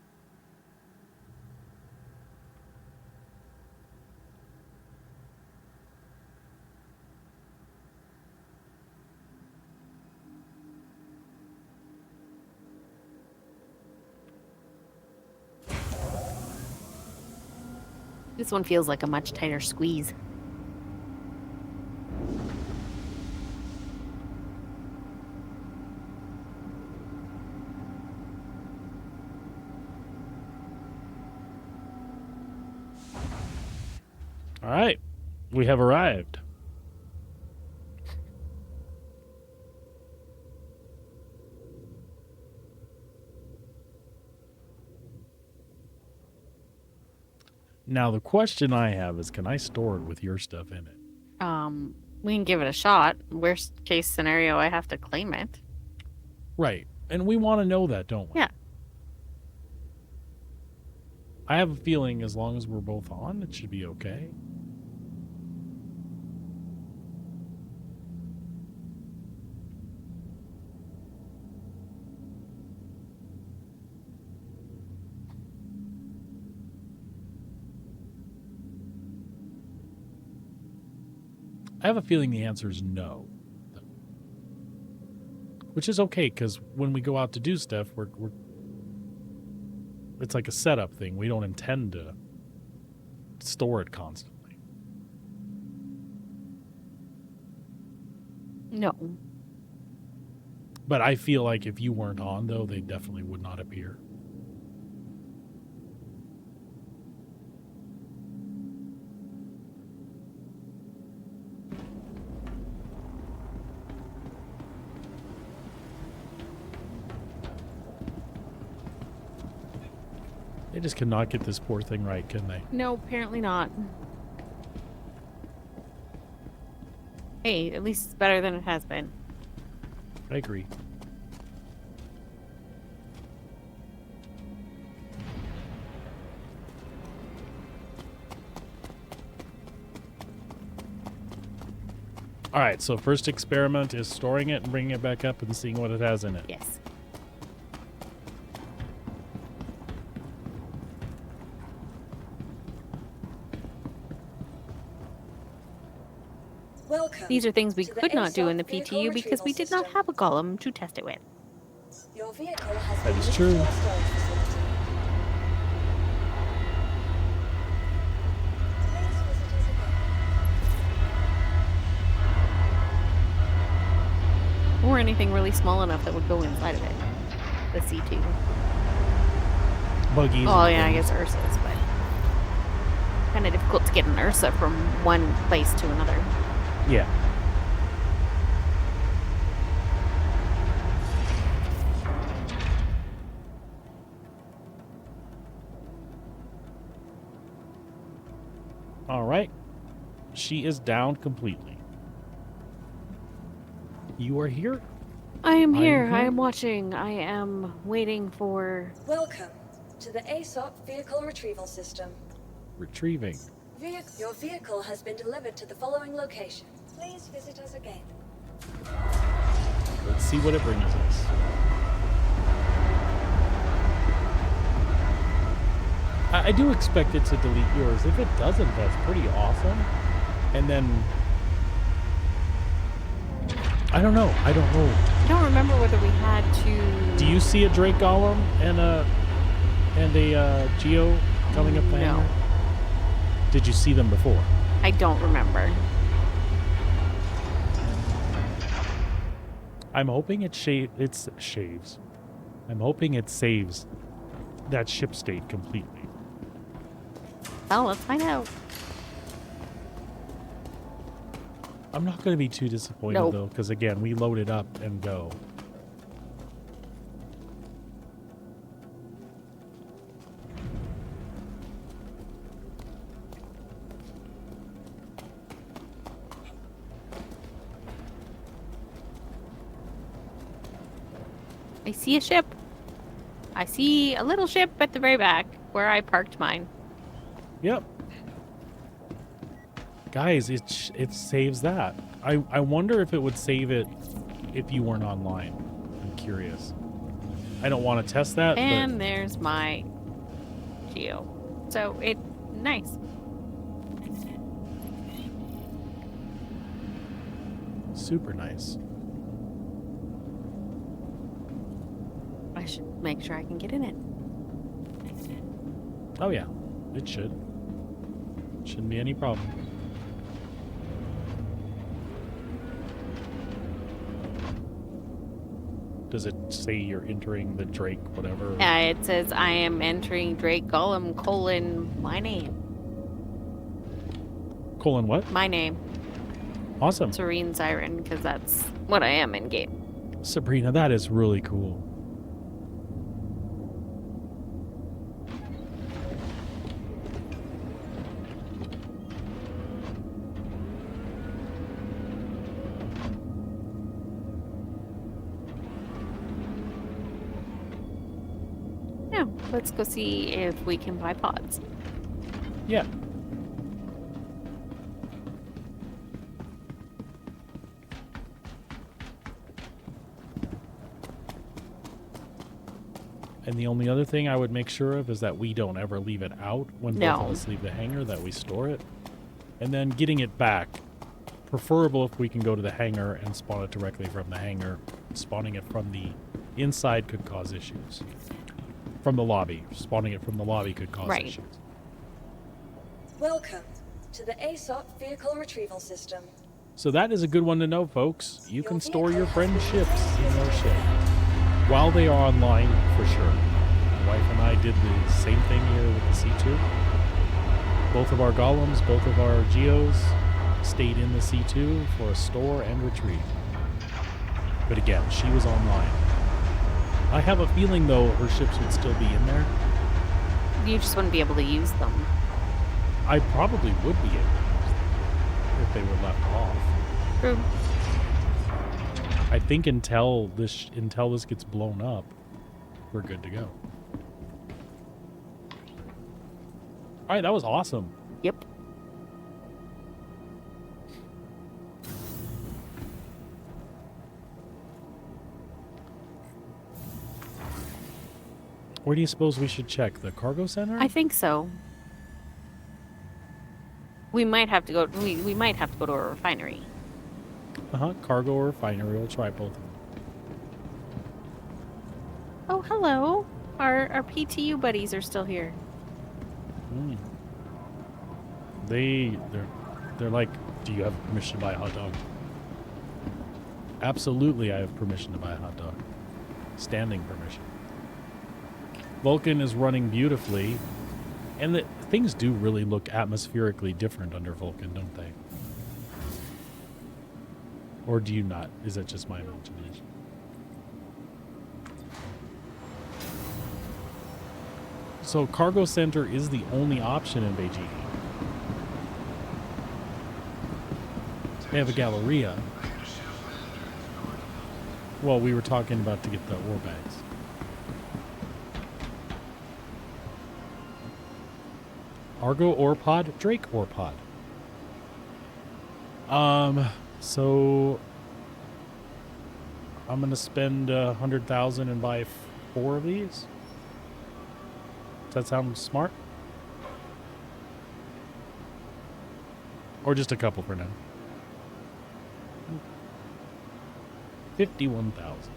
This one feels like a much tighter squeeze. All right. We have arrived. Now, the question I have is, can I store it with your stuff in it? We can give it a shot. Worst case scenario, I have to claim it. Right. And we want to know that, don't we? Yeah. I have a feeling as long as we're both on, it should be okay. I have a feeling the answer is no. Which is okay, because when we go out to do stuff, we're it's like a setup thing. We don't intend to store it constantly. No. But I feel like if you weren't on, though, they definitely would not appear. They just cannot get this poor thing right, can they? No, apparently not. Hey, at least it's better than it has been. I agree. All right, so first experiment is storing it and bringing it back up and seeing what it has in it. Yes. Welcome. These are things we to the could not do in the ASOP vehicle PTU because we retrieval did not system. have a golem to test it with. Your vehicle has That been is moved true. to our storage facility. Please visit us again. Or anything really small enough that would go inside of it. The C2. Buggies. Oh, and yeah, I things. guess Ursa's, but kind of difficult to get an Ursa from one place to another. Yeah. All right. She is down completely. You are here? I am I am here. I here. am watching. I am waiting for... Welcome to the ASOP vehicle retrieval system. Retrieving. Your vehicle has been delivered to the following location. Please visit us again. Let's see what it brings us. I do expect it to delete yours. If it doesn't, that's pretty awesome. And then... I don't know. I don't remember whether we had to... Do you see a Drake Golem and a Geo coming up the No. hangar? Did you see them before? I don't remember. I'm hoping it shaves. I'm hoping it saves that ship state completely. Well, let's find out. I'm not going to be too disappointed, Nope. though, because, again, we load it up and go. I see a ship. I see a little ship at the very back where I parked mine. Yep. Guys, it saves that. I wonder if it would save it if you weren't online. I'm curious. I don't want to test that, And there's my Geo. So nice. but super nice. I should make sure I can get in it. Oh yeah, it should. Shouldn't be any problem. Does it say you're entering the Drake whatever? Yeah, it says I am entering Drake Golem : my name. Colon what? My name. Awesome. Serene Siren, because that's what I am in game. Sabrina, that is really cool. Yeah, let's go see if we can buy pods. Yeah. And the only other thing I would make sure of is that we don't ever leave it out when both of No. us leave the hangar, that we store it. And then getting it back, preferable if we can go to the hangar and spawn it directly from the hangar. Spawning it from the inside could cause issues. From the lobby. Spawning it from the lobby could cause Right. issues. Welcome to the ASOP vehicle retrieval system. So that is a good one to know, folks. You can store your friend's ships in our ship. While they are online, for sure. My wife and I did the same thing here with the C2. Both of our golems, both of our geos stayed in the C2 for a store and retrieve. But again, she was online. I have a feeling, though, her ships would still be in there. You just wouldn't be able to use them. I probably would be able to use them if they were left off. True. I think until this gets blown up, we're good to go. All right, that was awesome. Yep. Where do you suppose we should check? The cargo center? I think so. We might have to go. We might have to go to a refinery. Cargo or refinery. We'll try both. Oh, hello. Our PTU buddies are still here. Mm. They're like, do you have permission to buy a hot dog? Absolutely, I have permission to buy a hot dog. Standing permission. Vulcan is running beautifully, and things do really look atmospherically different under Vulcan, don't they? Or do you not? Is that just my imagination? So cargo center is the only option in Beijing. They have a Galleria. Well, we were talking about to get the ore bags. Argo ore pod, Drake ore pod. So I'm gonna spend 100,000 and buy 4 of these. Does that sound smart? Or just a couple for now? 51,000.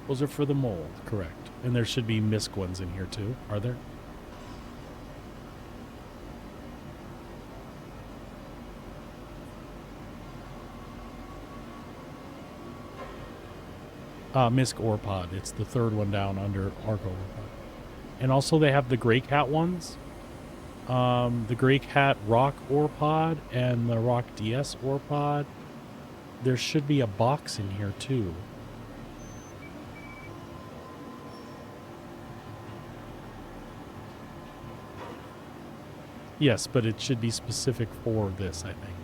Those are for the mold, correct. And there should be MISC ones in here too, are there? MISC ore pod. It's the third one down under Argo ore pod. And also they have the Grey Cat ones. The Grey Cat Rock ore pod and the Rock DS ore pod. There should be a box in here too. Yes, but it should be specific for this, I think.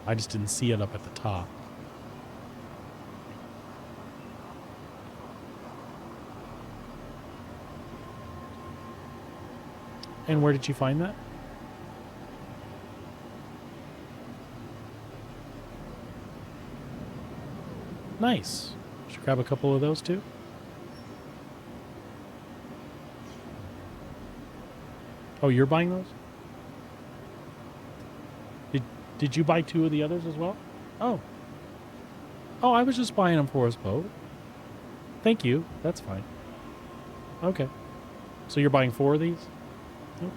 I just didn't see it up at the top. And where did you find that? Nice. Should grab a couple of those too. Oh, you're buying those? Did you buy 2 of the others as well? Oh. Oh, I was just buying them for us both. Thank you. That's fine. Okay. So you're buying 4 of these? Nope.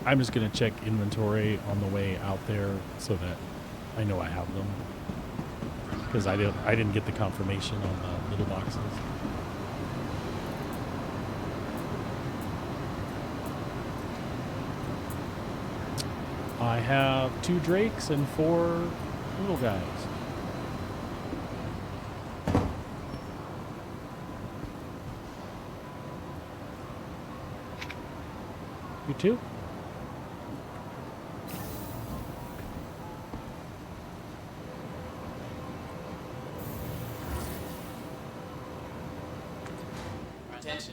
I'm just going to check inventory on the way out there so that I know I have them. Because I didn't get the confirmation on the little boxes. I have 2 Drakes and 4 little guys. You too?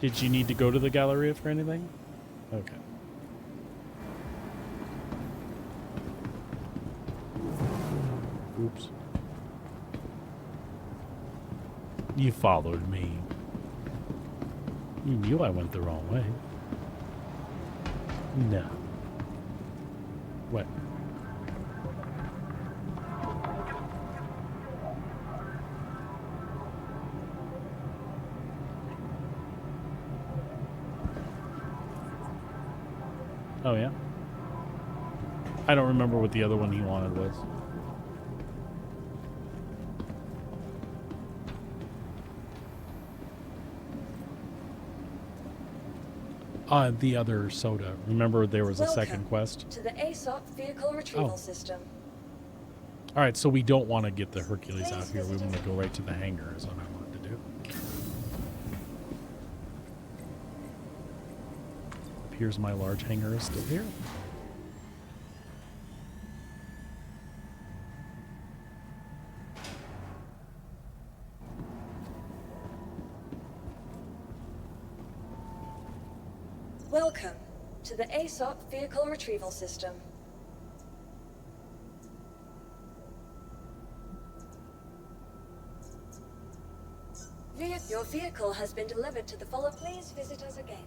Did you need to go to the Galleria for anything? Okay. Oops. You followed me. You knew I went the wrong way. No. What? Oh, yeah? I don't remember what the other one he wanted was. The other soda. Remember there was a second quest? To the ASOP vehicle retrieval system. All right, so we don't want to get the Hercules out here. We want to go right to the hangar is what I wanted to do. Appears my large hangar is still here. Welcome to the ASOP vehicle retrieval system. Your vehicle has been delivered to the follow. Please visit us again.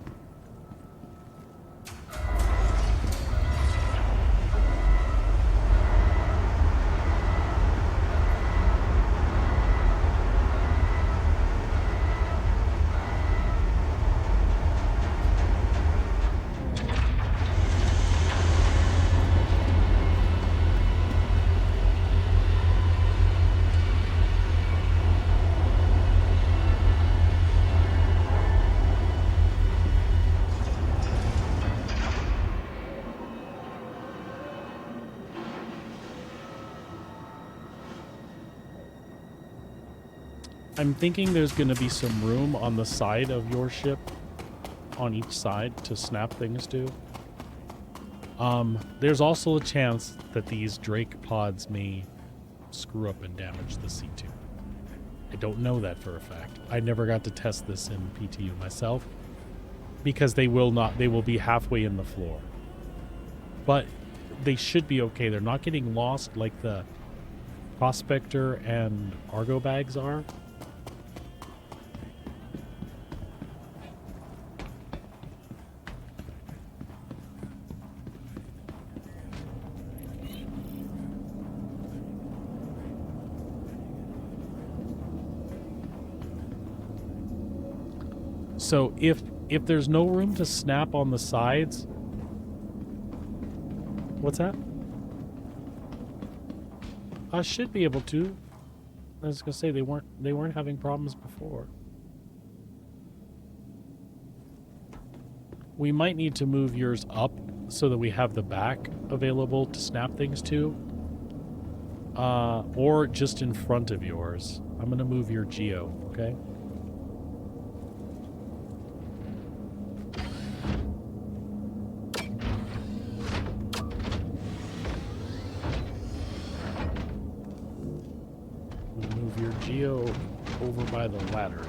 I'm thinking there's going to be some room on the side of your ship, on each side, to snap things to. There's also a chance that these Drake pods may screw up and damage the C2. I don't know that for a fact. I never got to test this in PTU myself, because they will be halfway in the floor. But they should be okay. They're not getting lost like the Prospector and Argo bags are. So if there's no room to snap on the sides, what's that? I should be able to. I was gonna say they weren't having problems before. We might need to move yours up so that we have the back available to snap things to. Or just in front of yours. I'm gonna move your Geo, okay? Move your Geo over by the ladder.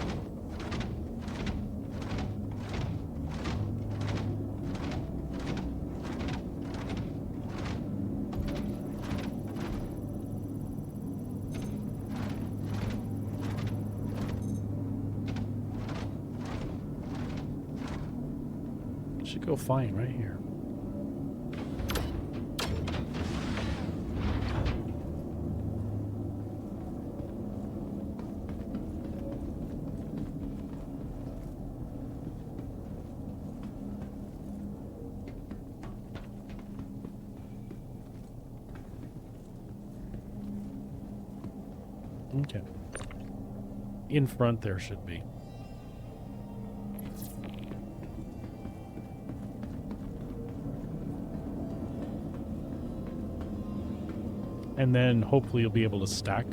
Should go fine right here. Okay. In front there should be. And then hopefully you'll be able to stack,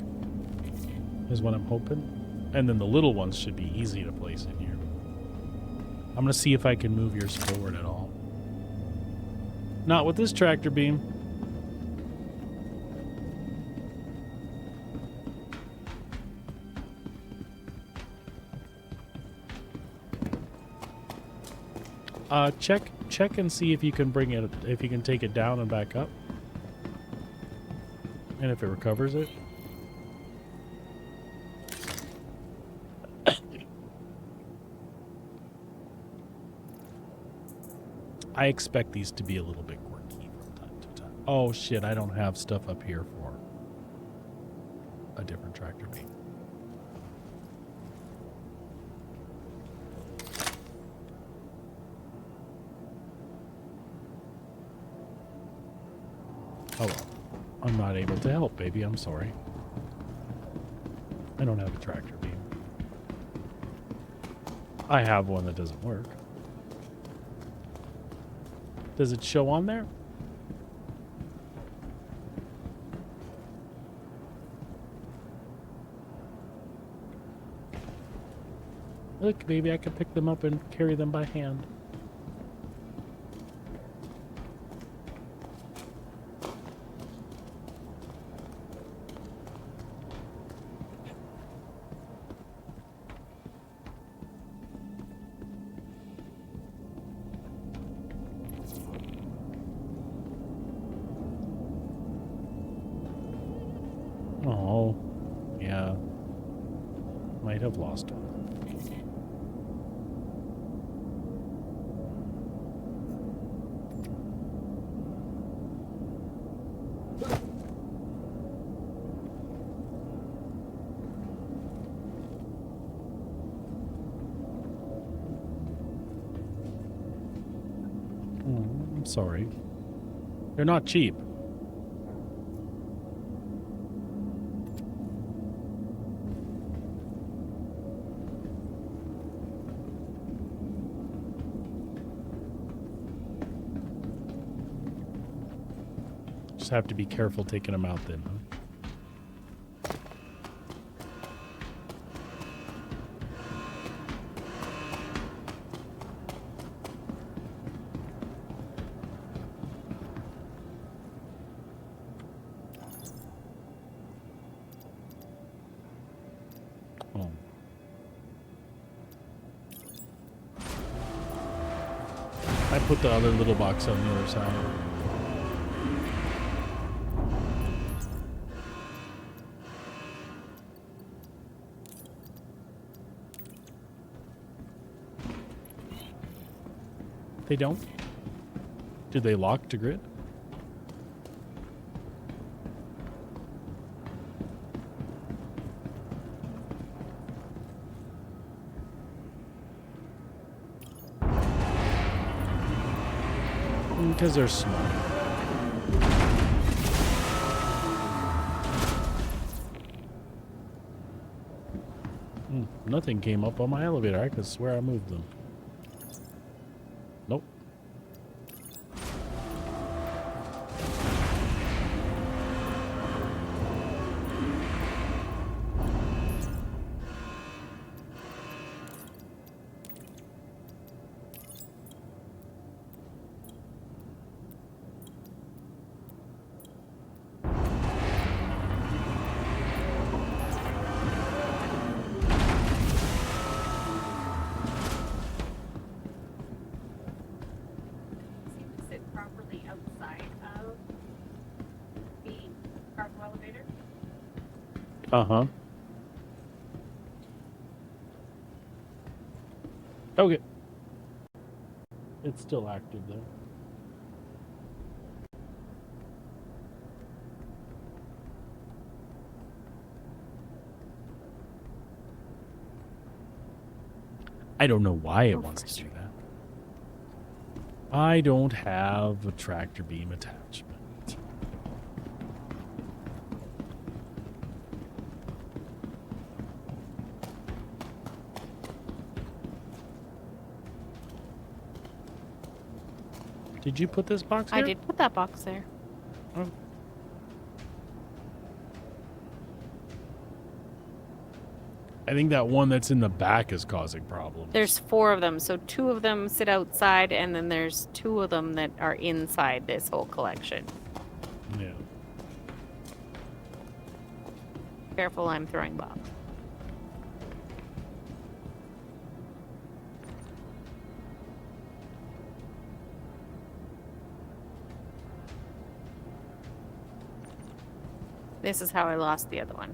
is what I'm hoping. And then the little ones should be easy to place in here. I'm going to see if I can move yours forward at all. Not with this tractor beam. Check and see if you can bring it, if you can take it down and back up. And if it recovers it. I expect these to be a little bit quirky from time to time. Oh shit, I don't have stuff up here for a different tractor beam. Oh well. I'm not able to help, baby. I'm sorry. I don't have a tractor beam. I have one that doesn't work. Does it show on there? Look, maybe I can pick them up and carry them by hand. Oh, yeah. Might have lost one. Oh, I'm sorry. They're not cheap. Just have to be careful taking them out then, huh? Oh. I put the other little box on the other side. They don't? Did they lock to grid? Because they're small. Nothing came up on my elevator. I could swear I moved them. Nope. Uh-huh. Okay. It's still active though. I don't know why it wants to do that. I don't have a tractor beam attachment. Did you put this box here? I did put that box there. Oh. I think that one that's in the back is causing problems. There's 4 of them, so 2 of them sit outside, and then there's 2 of them that are inside this whole collection. Yeah. Careful, I'm throwing bombs. This is how I lost the other one.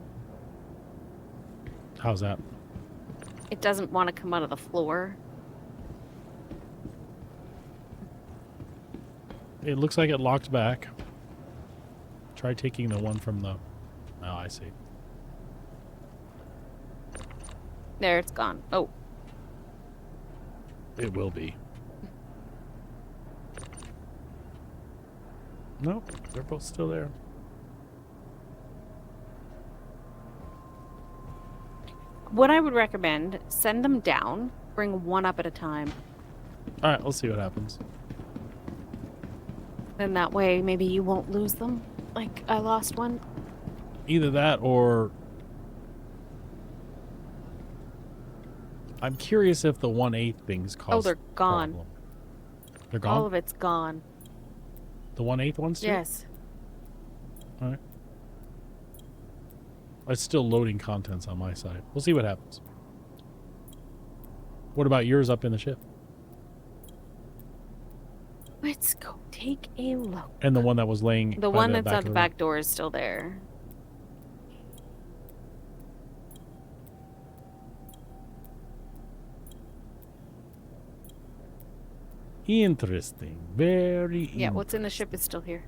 How's that? It doesn't want to come out of the floor. It looks like it locked back. Try taking the one from the... Oh, I see. There, it's gone. Oh. It will be. Nope, they're both still there. What I would recommend, send them down, bring one up at a time. Alright, let's see what happens. Then that way, maybe you won't lose them. Like, I lost one. Either that or... I'm curious if the 1/8 things cause... Oh, they're gone. Problem. They're gone? All of it's gone. The 1/8 ones too? Yes. Alright. It's still loading contents on my side. We'll see what happens. What about yours up in the ship? Let's go take a look. And the one that was laying... The by one the that's back at of the room? back door is still there. Interesting. Very Yeah, what's in the ship is still here.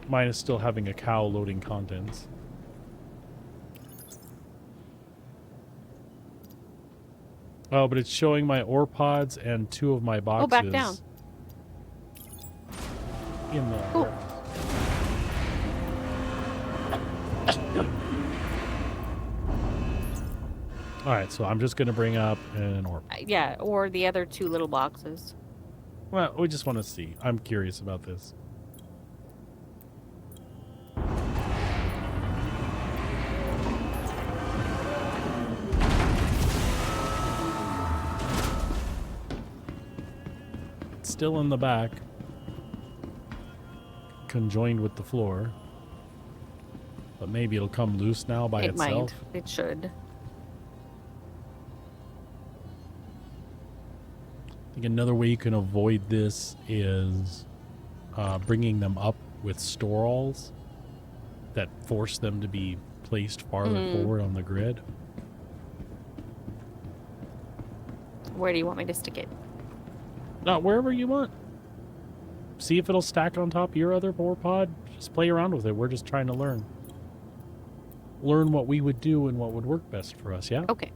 Mine is still having a cow loading contents. Oh, but it's showing my ore pods and 2 of my boxes. Oh, back down. In the... Cool. Alright, so I'm just going to bring up an ore. Yeah, or the other 2 little boxes. Well, we just want to see. I'm curious about this. It's still in the back. Conjoined with the floor. But maybe it'll come loose now by itself. It might. It should. I think another way you can avoid this is bringing them up with storals that force them to be placed farther forward on the grid. Where do you want me to stick it? Wherever you want. See if it'll stack on top of your other ore pod. Just play around with it. We're just trying to learn. Learn what we would do and what would work best for us, yeah? Okay.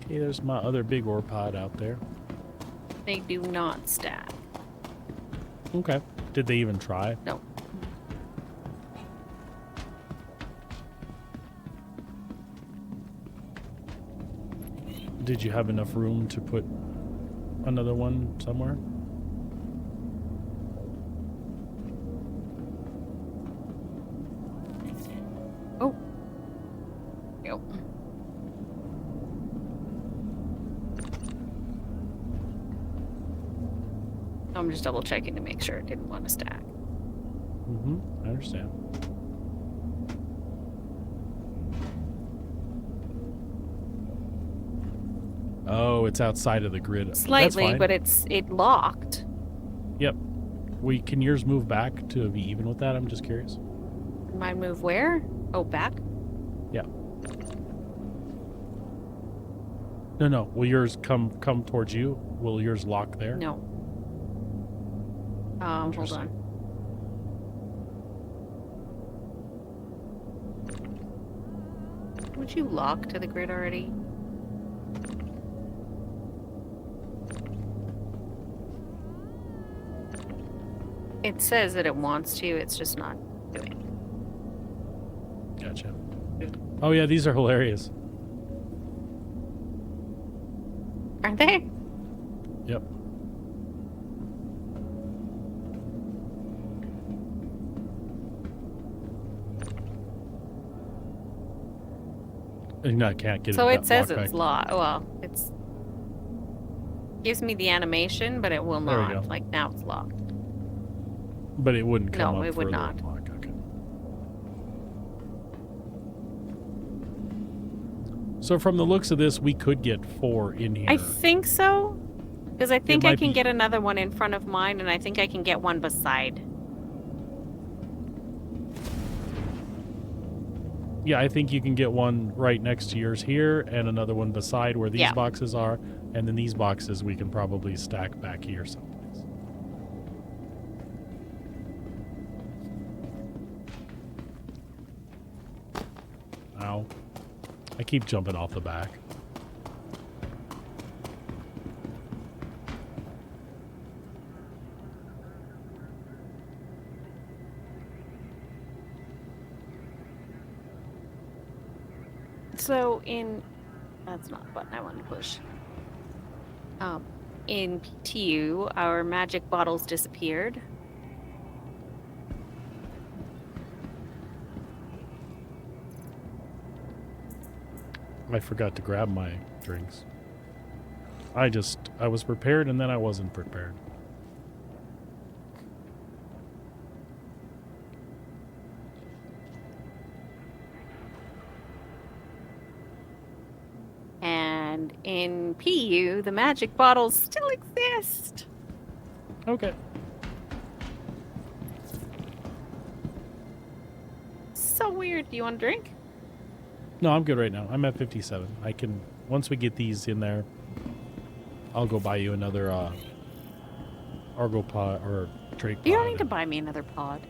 Okay, there's my other big ore pod out there. They do not stack. Okay. Did they even try? No. Did you have enough room to put another one somewhere? Oh. Yep. I'm just double checking to make sure it didn't want to stack. I understand. Oh, it's outside of the grid. Slightly, but it locked. Yep. Can yours move back to be even with that? I'm just curious. Mine move where? Oh, back? Yeah. No. Will yours come towards you? Will yours lock there? No. Hold on. Would you lock to the grid already? It says that it wants to, it's just not doing it. Gotcha. Oh yeah, these are hilarious. Aren't they? Yep. And I can't get So it. it says locked it's back. locked. Well, it's gives me the animation, but it will There we not. go. Like now it's locked. But it wouldn't come No, up it would further not. unlock. Okay. So from the looks of this, we could get 4 in here. I think so. Because I think I might can be- get another one in front of mine, and I think I can get one beside. Yeah, I think you can get one right next to yours here, and another one beside where these Yeah. boxes are, and then these boxes we can probably stack back here someplace. Ow. I keep jumping off the back. So that's not the button I wanted to push. In PTU, our magic bottles disappeared. I forgot to grab my drinks. I was prepared and then I wasn't prepared. And in PU, the magic bottles still exist. Okay. So weird. Do you want a drink? No, I'm good right now. I'm at 57. I can, once we get these in there, I'll go buy you another Argo pod or Drake pod. You don't need to buy me another pod.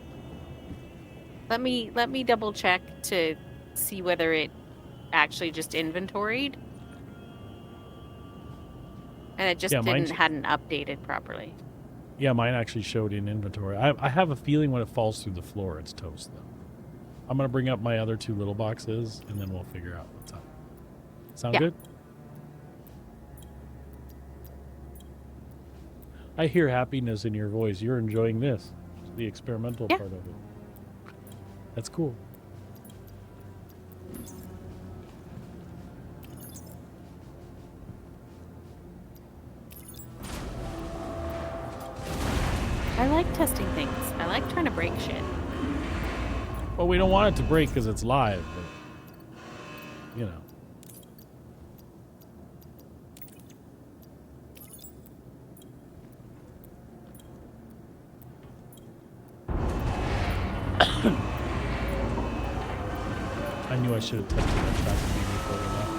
Let me double check to see whether it actually just inventoried. And it just hadn't updated properly. Yeah, mine actually showed in inventory. I have a feeling when it falls through the floor, it's toast, though. I'm going to bring up my other 2 little boxes, and then we'll figure out what's up. Sound good? I hear happiness in your voice. You're enjoying this. The experimental part of it. That's cool. I like testing things. I like trying to break shit. Well, we don't want it to break because it's live, but, you know. I knew I should have touched that track before we left.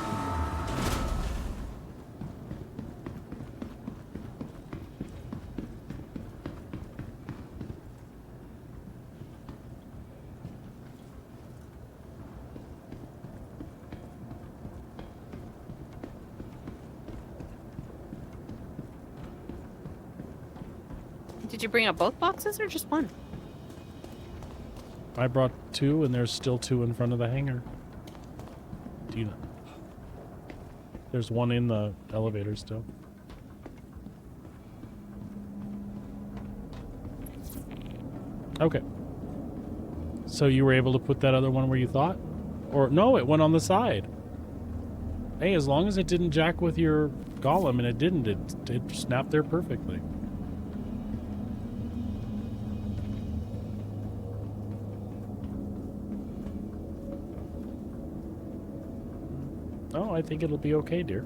Did you bring up both boxes or just one? I brought 2, and there's still 2 in front of the hangar. Do you know? There's one in the elevator still. Okay. So you were able to put that other one where you thought? Or no, it went on the side. Hey, as long as it didn't jack with your golem, and it didn't, it snapped there perfectly. Oh, I think it'll be okay, dear.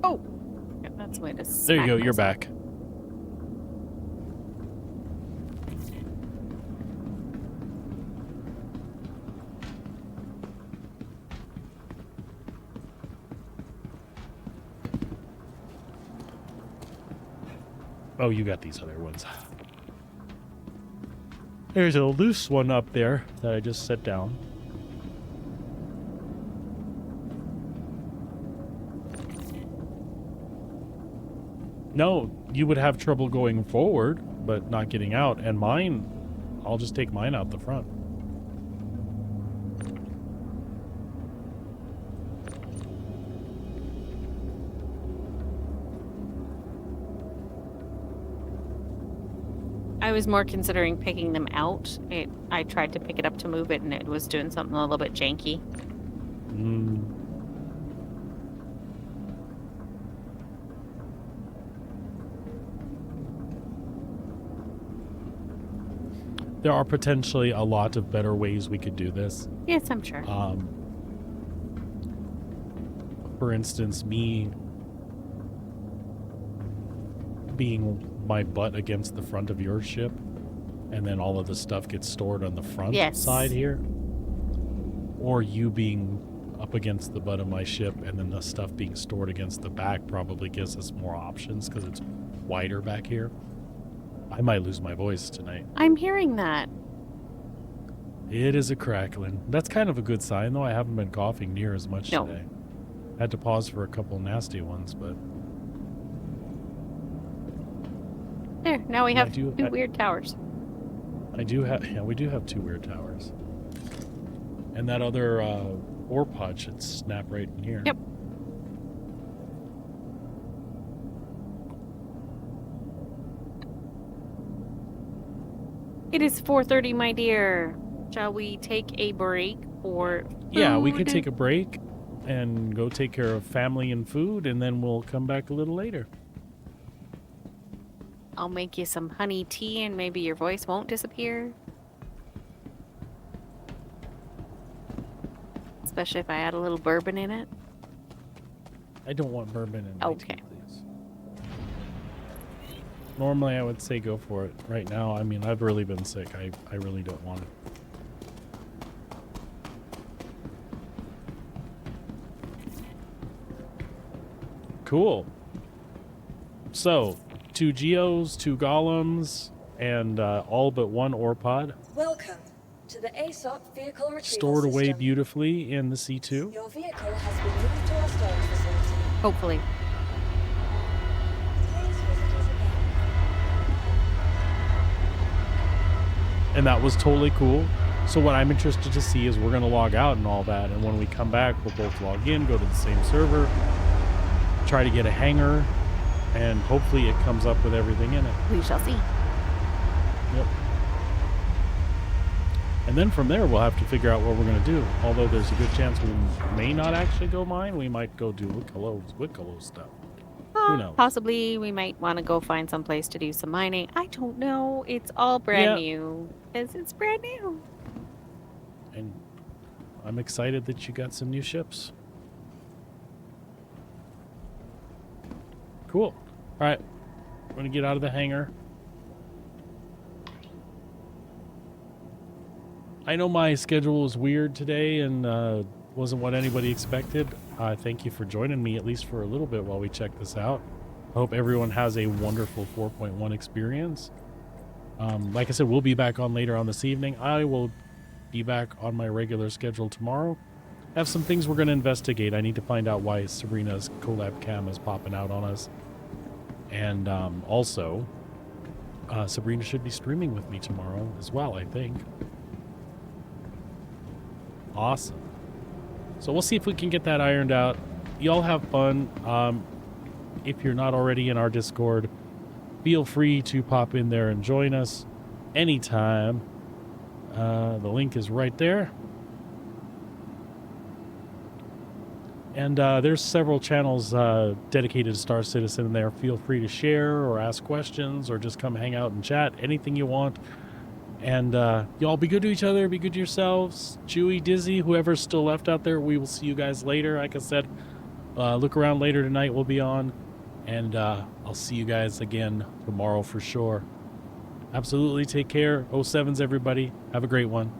Oh, yeah, that's a way to. There you go. You're back. Oh, you got these other ones. There's a loose one up there that I just set down. No, you would have trouble going forward, but not getting out. And mine, I'll just take mine out the front. I was more considering picking them out. I tried to pick it up to move it, and it was doing something a little bit janky. There are potentially a lot of better ways we could do this. Yes, I'm sure. For instance, me being my butt against the front of your ship, and then all of the stuff gets stored on the front side here. Or you being up against the butt of my ship, and then the stuff being stored against the back probably gives us more options because it's wider back here. I might lose my voice tonight. I'm hearing that. It is a crackling. That's kind of a good sign, though. I haven't been coughing near as much today. Had to pause for a couple nasty ones, but... There, now we have two weird towers. I do have... Yeah, we do have 2 weird towers. And that other ore pod should snap right in here. Yep. It is 4:30, my dear. Shall we take a break for food? Yeah, we could take a break and go take care of family and food, and then we'll come back a little later. I'll make you some honey tea, and maybe your voice won't disappear. Especially if I add a little bourbon in it. I don't want bourbon in my tea, please. Normally, I would say go for it. Right now, I mean, I've really been sick. I really don't want it. Cool. So, 2 geos, 2 golems, and all but 1 ore pod. Welcome to the ASOP vehicle retrieval Stored away system. beautifully in the C2. Your vehicle has been moved to our storage facility. Hopefully. And that was totally cool. So what I'm interested to see is we're going to log out and all that. And when we come back, we'll both log in, go to the same server, try to get a hangar, and hopefully it comes up with everything in it. We shall see. Yep. And then from there, we'll have to figure out what we're going to do. Although there's a good chance we may not actually go mine. We might go do Wicklow stuff. Who knows? Possibly we might want to go find some place to do some mining. I don't know. It's all brand new. It's brand new. And I'm excited that you got some new ships. Cool. All right. We're going to get out of the hangar. I know my schedule was weird today and wasn't what anybody expected. Thank you for joining me, at least for a little bit while we check this out. I hope everyone has a wonderful 4.1 experience. Like I said, we'll be back on later on this evening. I will be back on my regular schedule tomorrow. I have some things we're going to investigate. I need to find out why Sabrina's collab cam is popping out on us. And also, Sabrina should be streaming with me tomorrow as well, I think. Awesome. So we'll see if we can get that ironed out. Y'all have fun. If you're not already in our Discord, feel free to pop in there and join us anytime. The link is right there. And there's several channels dedicated to Star Citizen in there. Feel free to share or ask questions or just come hang out and chat. Anything you want. And y'all be good to each other. Be good to yourselves. Chewy, Dizzy, whoever's still left out there, we will see you guys later. Like I said, look around later tonight. We'll be on. And I'll see you guys again tomorrow for sure. Absolutely take care. 07s, everybody. Have a great one.